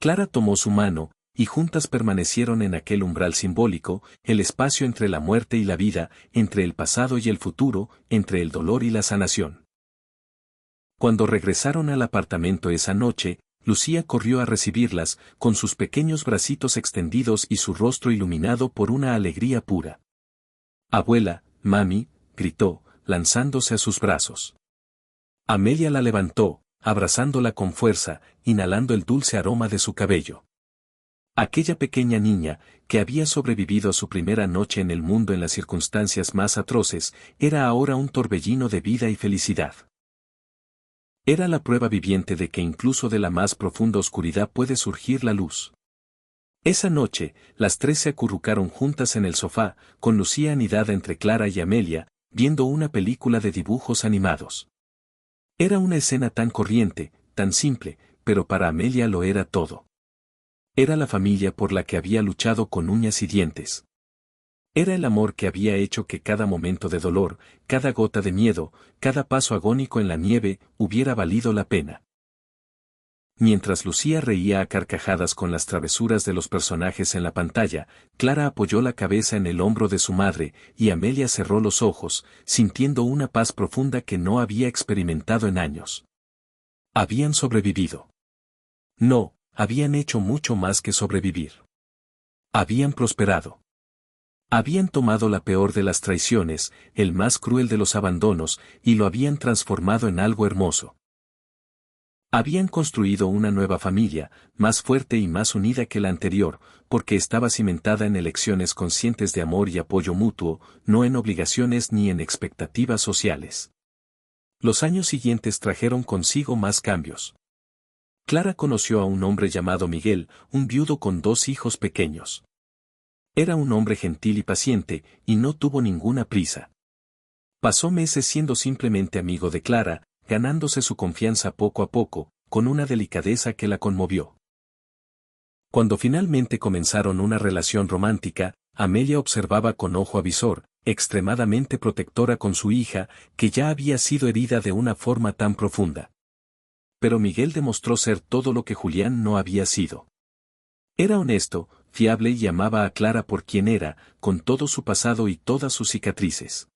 Clara tomó su mano, y juntas permanecieron en aquel umbral simbólico, el espacio entre la muerte y la vida, entre el pasado y el futuro, entre el dolor y la sanación. Cuando regresaron al apartamento esa noche, Lucía corrió a recibirlas, con sus pequeños bracitos extendidos y su rostro iluminado por una alegría pura. «Abuela, mami», gritó, lanzándose a sus brazos. Amelia la levantó, abrazándola con fuerza, inhalando el dulce aroma de su cabello. Aquella pequeña niña, que había sobrevivido a su primera noche en el mundo en las circunstancias más atroces, era ahora un torbellino de vida y felicidad. Era la prueba viviente de que incluso de la más profunda oscuridad puede surgir la luz. Esa noche, las 3 se acurrucaron juntas en el sofá, con Lucía anidada entre Clara y Amelia, viendo una película de dibujos animados. Era una escena tan corriente, tan simple, pero para Amelia lo era todo. Era la familia por la que había luchado con uñas y dientes. Era el amor que había hecho que cada momento de dolor, cada gota de miedo, cada paso agónico en la nieve, hubiera valido la pena. Mientras Lucía reía a carcajadas con las travesuras de los personajes en la pantalla, Clara apoyó la cabeza en el hombro de su madre, y Amelia cerró los ojos, sintiendo una paz profunda que no había experimentado en años. Habían sobrevivido. No, habían hecho mucho más que sobrevivir. Habían prosperado. Habían tomado la peor de las traiciones, el más cruel de los abandonos, y lo habían transformado en algo hermoso. Habían construido una nueva familia, más fuerte y más unida que la anterior, porque estaba cimentada en elecciones conscientes de amor y apoyo mutuo, no en obligaciones ni en expectativas sociales. Los años siguientes trajeron consigo más cambios. Clara conoció a un hombre llamado Miguel, un viudo con 2 hijos pequeños. Era un hombre gentil y paciente, y no tuvo ninguna prisa. Pasó meses siendo simplemente amigo de Clara, ganándose su confianza poco a poco, con una delicadeza que la conmovió. Cuando finalmente comenzaron una relación romántica, Amelia observaba con ojo avisor, extremadamente protectora con su hija, que ya había sido herida de una forma tan profunda. Pero Miguel demostró ser todo lo que Julián no había sido. Era honesto, fiable y amaba a Clara por quien era, con todo su pasado y todas sus cicatrices.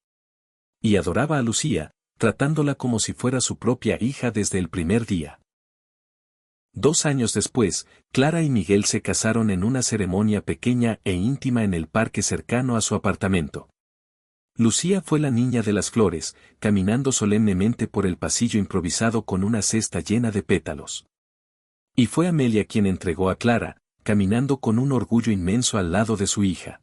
Y adoraba a Lucía, tratándola como si fuera su propia hija desde el primer día. 2 años después, Clara y Miguel se casaron en una ceremonia pequeña e íntima en el parque cercano a su apartamento. Lucía fue la niña de las flores, caminando solemnemente por el pasillo improvisado con una cesta llena de pétalos. Y fue Amelia quien entregó a Clara, caminando con un orgullo inmenso al lado de su hija.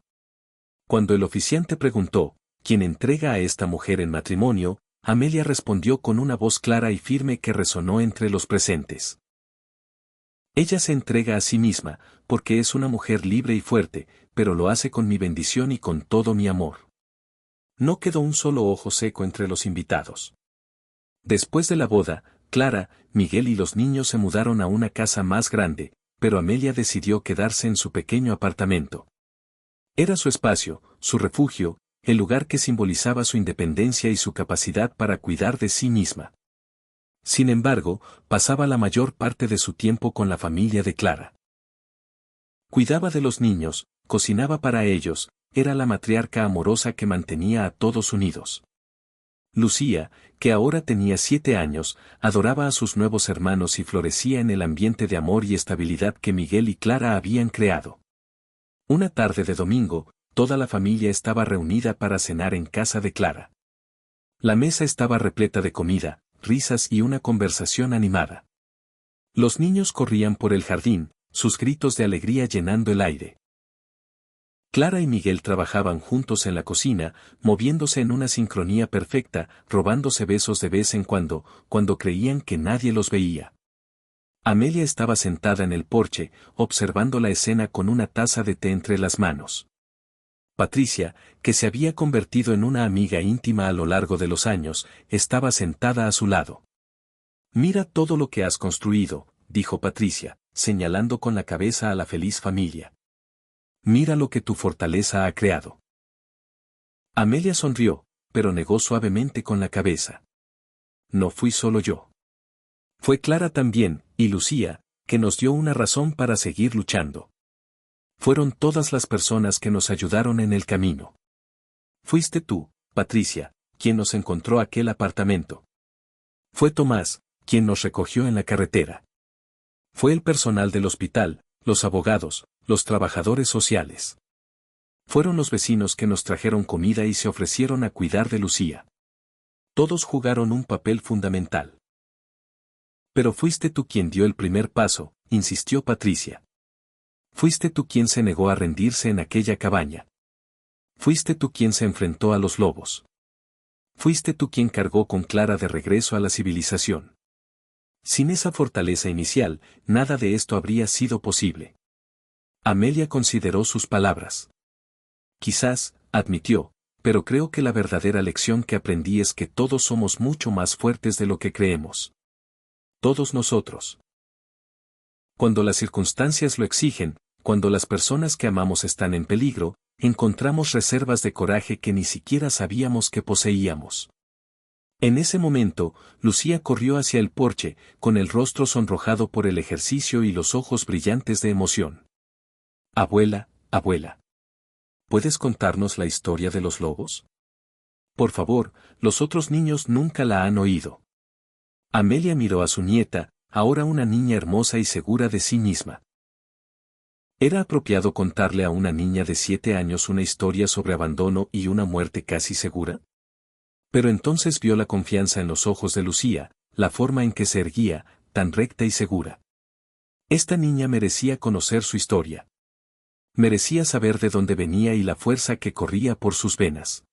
Cuando el oficiante preguntó, ¿quién entrega a esta mujer en matrimonio?, Amelia respondió con una voz clara y firme que resonó entre los presentes. Ella se entrega a sí misma, porque es una mujer libre y fuerte, pero lo hace con mi bendición y con todo mi amor. No quedó un solo ojo seco entre los invitados. Después de la boda, Clara, Miguel y los niños se mudaron a una casa más grande, pero Amelia decidió quedarse en su pequeño apartamento. Era su espacio, su refugio, el lugar que simbolizaba su independencia y su capacidad para cuidar de sí misma. Sin embargo, pasaba la mayor parte de su tiempo con la familia de Clara. Cuidaba de los niños, cocinaba para ellos, era la matriarca amorosa que mantenía a todos unidos. Lucía, que ahora tenía 7 años, adoraba a sus nuevos hermanos y florecía en el ambiente de amor y estabilidad que Miguel y Clara habían creado. Una tarde de domingo, toda la familia estaba reunida para cenar en casa de Clara. La mesa estaba repleta de comida, risas y una conversación animada. Los niños corrían por el jardín, sus gritos de alegría llenando el aire. Clara y Miguel trabajaban juntos en la cocina, moviéndose en una sincronía perfecta, robándose besos de vez en cuando creían que nadie los veía. Amelia estaba sentada en el porche, observando la escena con una taza de té entre las manos. Patricia, que se había convertido en una amiga íntima a lo largo de los años, estaba sentada a su lado. «Mira todo lo que has construido», dijo Patricia, señalando con la cabeza a la feliz familia. «Mira lo que tu fortaleza ha creado». Amelia sonrió, pero negó suavemente con la cabeza. «No fui solo yo. Fue Clara también, y Lucía, que nos dio una razón para seguir luchando. Fueron todas las personas que nos ayudaron en el camino. Fuiste tú, Patricia, quien nos encontró aquel apartamento. Fue Tomás, quien nos recogió en la carretera. Fue el personal del hospital, los abogados, los trabajadores sociales. Fueron los vecinos que nos trajeron comida y se ofrecieron a cuidar de Lucía. Todos jugaron un papel fundamental. Pero fuiste tú quien dio el primer paso, insistió Patricia. Fuiste tú quien se negó a rendirse en aquella cabaña. Fuiste tú quien se enfrentó a los lobos. Fuiste tú quien cargó con Clara de regreso a la civilización. Sin esa fortaleza inicial, nada de esto habría sido posible. Amelia consideró sus palabras. Quizás, admitió, pero creo que la verdadera lección que aprendí es que todos somos mucho más fuertes de lo que creemos. Todos nosotros. Cuando las circunstancias lo exigen, cuando las personas que amamos están en peligro, encontramos reservas de coraje que ni siquiera sabíamos que poseíamos. En ese momento, Lucía corrió hacia el porche, con el rostro sonrojado por el ejercicio y los ojos brillantes de emoción. «Abuela, abuela. ¿Puedes contarnos la historia de los lobos? Por favor, los otros niños nunca la han oído». Amelia miró a su nieta, ahora una niña hermosa y segura de sí misma. ¿Era apropiado contarle a una niña de 7 años una historia sobre abandono y una muerte casi segura? Pero entonces vio la confianza en los ojos de Lucía, la forma en que se erguía, tan recta y segura. Esta niña merecía conocer su historia. Merecía saber de dónde venía y la fuerza que corría por sus venas.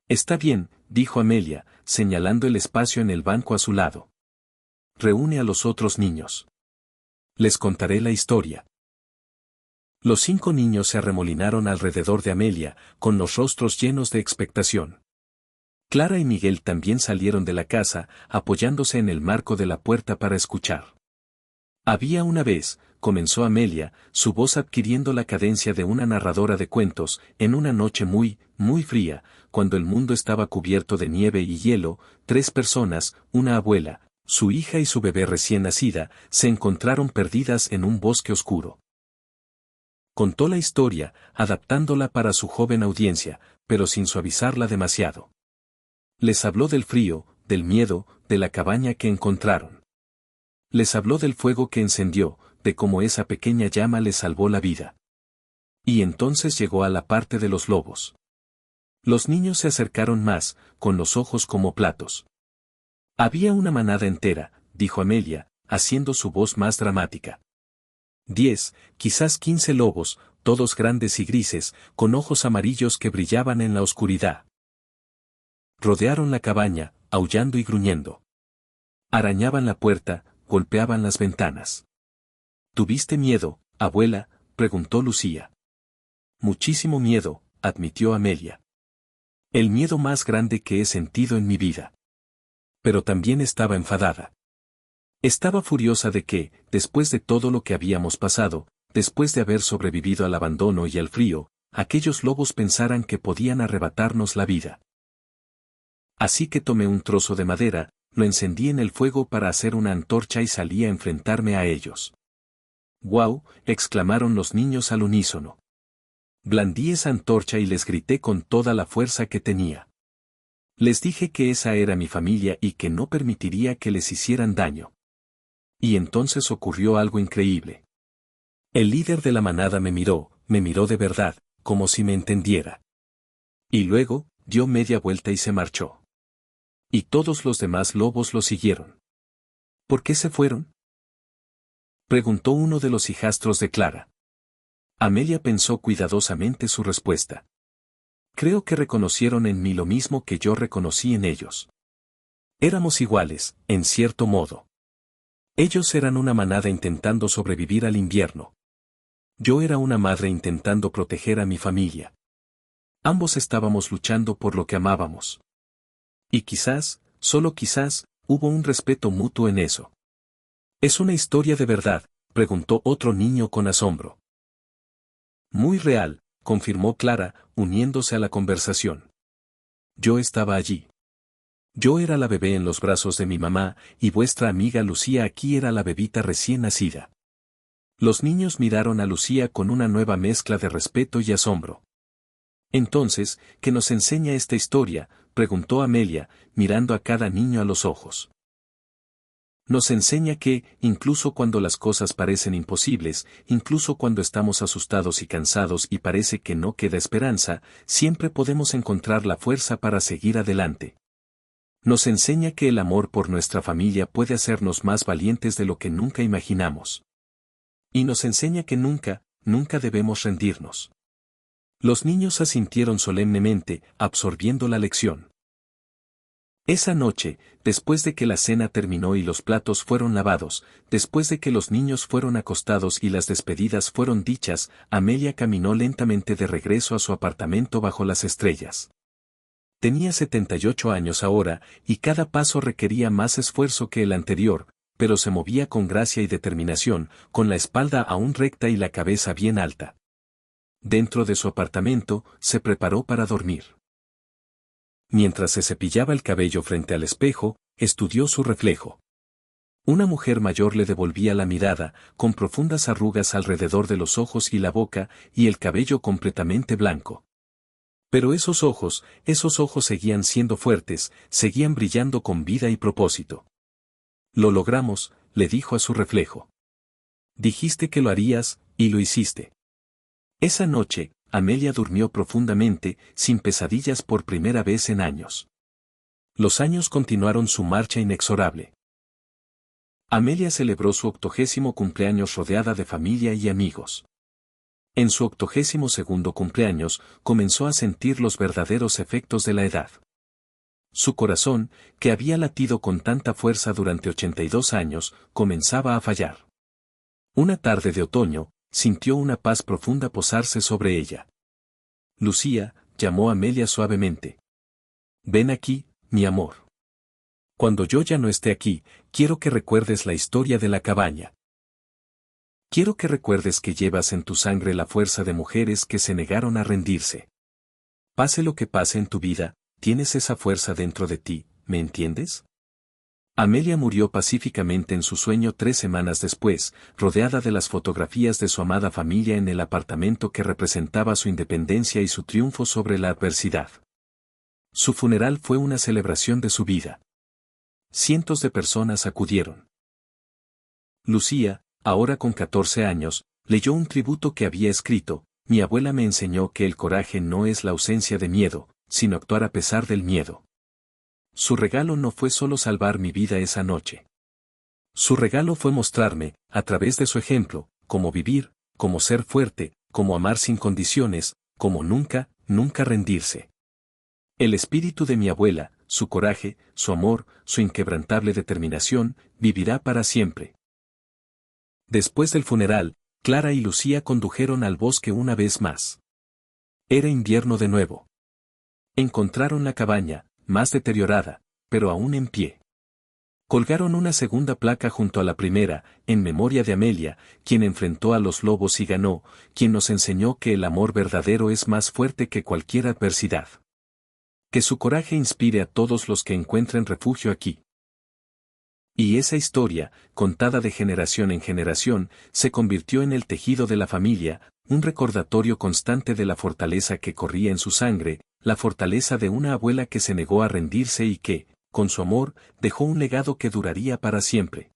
«Está bien», dijo Amelia, señalando el espacio en el banco a su lado. «Reúne a los otros niños. Les contaré la historia». Los 5 niños se arremolinaron alrededor de Amelia, con los rostros llenos de expectación. Clara y Miguel también salieron de la casa, apoyándose en el marco de la puerta para escuchar. «Había una vez», comenzó Amelia, su voz adquiriendo la cadencia de una narradora de cuentos, «en una noche muy, muy fría, cuando el mundo estaba cubierto de nieve y hielo, 3 personas, una abuela, su hija y su bebé recién nacida, se encontraron perdidas en un bosque oscuro». Contó la historia, adaptándola para su joven audiencia, pero sin suavizarla demasiado. Les habló del frío, del miedo, de la cabaña que encontraron. Les habló del fuego que encendió, de cómo esa pequeña llama les salvó la vida. Y entonces llegó a la parte de los lobos. Los niños se acercaron más, con los ojos como platos. «Había una manada entera», dijo Amelia, haciendo su voz más dramática. 10, quizás 15 lobos, todos grandes y grises, con ojos amarillos que brillaban en la oscuridad. Rodearon la cabaña, aullando y gruñendo. Arañaban la puerta, golpeaban las ventanas. «¿Tuviste miedo, abuela?», preguntó Lucía. «Muchísimo miedo», admitió Amelia. «El miedo más grande que he sentido en mi vida». Pero también estaba enfadada. Estaba furiosa de que, después de todo lo que habíamos pasado, después de haber sobrevivido al abandono y al frío, aquellos lobos pensaran que podían arrebatarnos la vida. Así que tomé un trozo de madera, lo encendí en el fuego para hacer una antorcha y salí a enfrentarme a ellos. ¡Guau!, exclamaron los niños al unísono. Blandí esa antorcha y les grité con toda la fuerza que tenía. Les dije que esa era mi familia y que no permitiría que les hicieran daño. Y entonces ocurrió algo increíble. El líder de la manada me miró de verdad, como si me entendiera. Y luego, dio media vuelta y se marchó. Y todos los demás lobos lo siguieron. ¿Por qué se fueron?, preguntó uno de los hijastros de Clara. Amelia pensó cuidadosamente su respuesta. Creo que reconocieron en mí lo mismo que yo reconocí en ellos. Éramos iguales, en cierto modo. Ellos eran una manada intentando sobrevivir al invierno. Yo era una madre intentando proteger a mi familia. Ambos estábamos luchando por lo que amábamos. Y quizás, solo quizás, hubo un respeto mutuo en eso. ¿Es una historia de verdad?, preguntó otro niño con asombro. Muy real, confirmó Clara, uniéndose a la conversación. Yo estaba allí. Yo era la bebé en los brazos de mi mamá, y vuestra amiga Lucía aquí era la bebita recién nacida. Los niños miraron a Lucía con una nueva mezcla de respeto y asombro. Entonces, ¿qué nos enseña esta historia?, preguntó Amelia, mirando a cada niño a los ojos. Nos enseña que, incluso cuando las cosas parecen imposibles, incluso cuando estamos asustados y cansados y parece que no queda esperanza, siempre podemos encontrar la fuerza para seguir adelante. Nos enseña que el amor por nuestra familia puede hacernos más valientes de lo que nunca imaginamos. Y nos enseña que nunca, nunca debemos rendirnos. Los niños asintieron solemnemente, absorbiendo la lección. Esa noche, después de que la cena terminó y los platos fueron lavados, después de que los niños fueron acostados y las despedidas fueron dichas, Amelia caminó lentamente de regreso a su apartamento bajo las estrellas. Tenía 78 años ahora, y cada paso requería más esfuerzo que el anterior, pero se movía con gracia y determinación, con la espalda aún recta y la cabeza bien alta. Dentro de su apartamento, se preparó para dormir. Mientras se cepillaba el cabello frente al espejo, estudió su reflejo. Una mujer mayor le devolvía la mirada, con profundas arrugas alrededor de los ojos y la boca, y el cabello completamente blanco. Pero esos ojos seguían siendo fuertes, seguían brillando con vida y propósito. Lo logramos, le dijo a su reflejo. Dijiste que lo harías, y lo hiciste. Esa noche, Amelia durmió profundamente, sin pesadillas por primera vez en años. Los años continuaron su marcha inexorable. Amelia celebró su 80º cumpleaños rodeada de familia y amigos. En su 82º cumpleaños, comenzó a sentir los verdaderos efectos de la edad. Su corazón, que había latido con tanta fuerza durante 82 años, comenzaba a fallar. Una tarde de otoño, sintió una paz profunda posarse sobre ella. Lucía, llamó a Amelia suavemente. Ven aquí, mi amor. Cuando yo ya no esté aquí, quiero que recuerdes la historia de la cabaña. Quiero que recuerdes que llevas en tu sangre la fuerza de mujeres que se negaron a rendirse. Pase lo que pase en tu vida, tienes esa fuerza dentro de ti, ¿me entiendes? Amelia murió pacíficamente en su sueño 3 semanas después, rodeada de las fotografías de su amada familia en el apartamento que representaba su independencia y su triunfo sobre la adversidad. Su funeral fue una celebración de su vida. Cientos de personas acudieron. Lucía, ahora con 14 años, leyó un tributo que había escrito: mi abuela me enseñó que el coraje no es la ausencia de miedo, sino actuar a pesar del miedo. Su regalo no fue solo salvar mi vida esa noche. Su regalo fue mostrarme, a través de su ejemplo, cómo vivir, cómo ser fuerte, cómo amar sin condiciones, cómo nunca, nunca rendirse. El espíritu de mi abuela, su coraje, su amor, su inquebrantable determinación, vivirá para siempre. Después del funeral, Clara y Lucía condujeron al bosque una vez más. Era invierno de nuevo. Encontraron la cabaña, más deteriorada, pero aún en pie. Colgaron una segunda placa junto a la primera, en memoria de Amelia, quien enfrentó a los lobos y ganó, quien nos enseñó que el amor verdadero es más fuerte que cualquier adversidad. Que su coraje inspire a todos los que encuentren refugio aquí. Y esa historia, contada de generación en generación, se convirtió en el tejido de la familia, un recordatorio constante de la fortaleza que corría en su sangre, la fortaleza de una abuela que se negó a rendirse y que, con su amor, dejó un legado que duraría para siempre.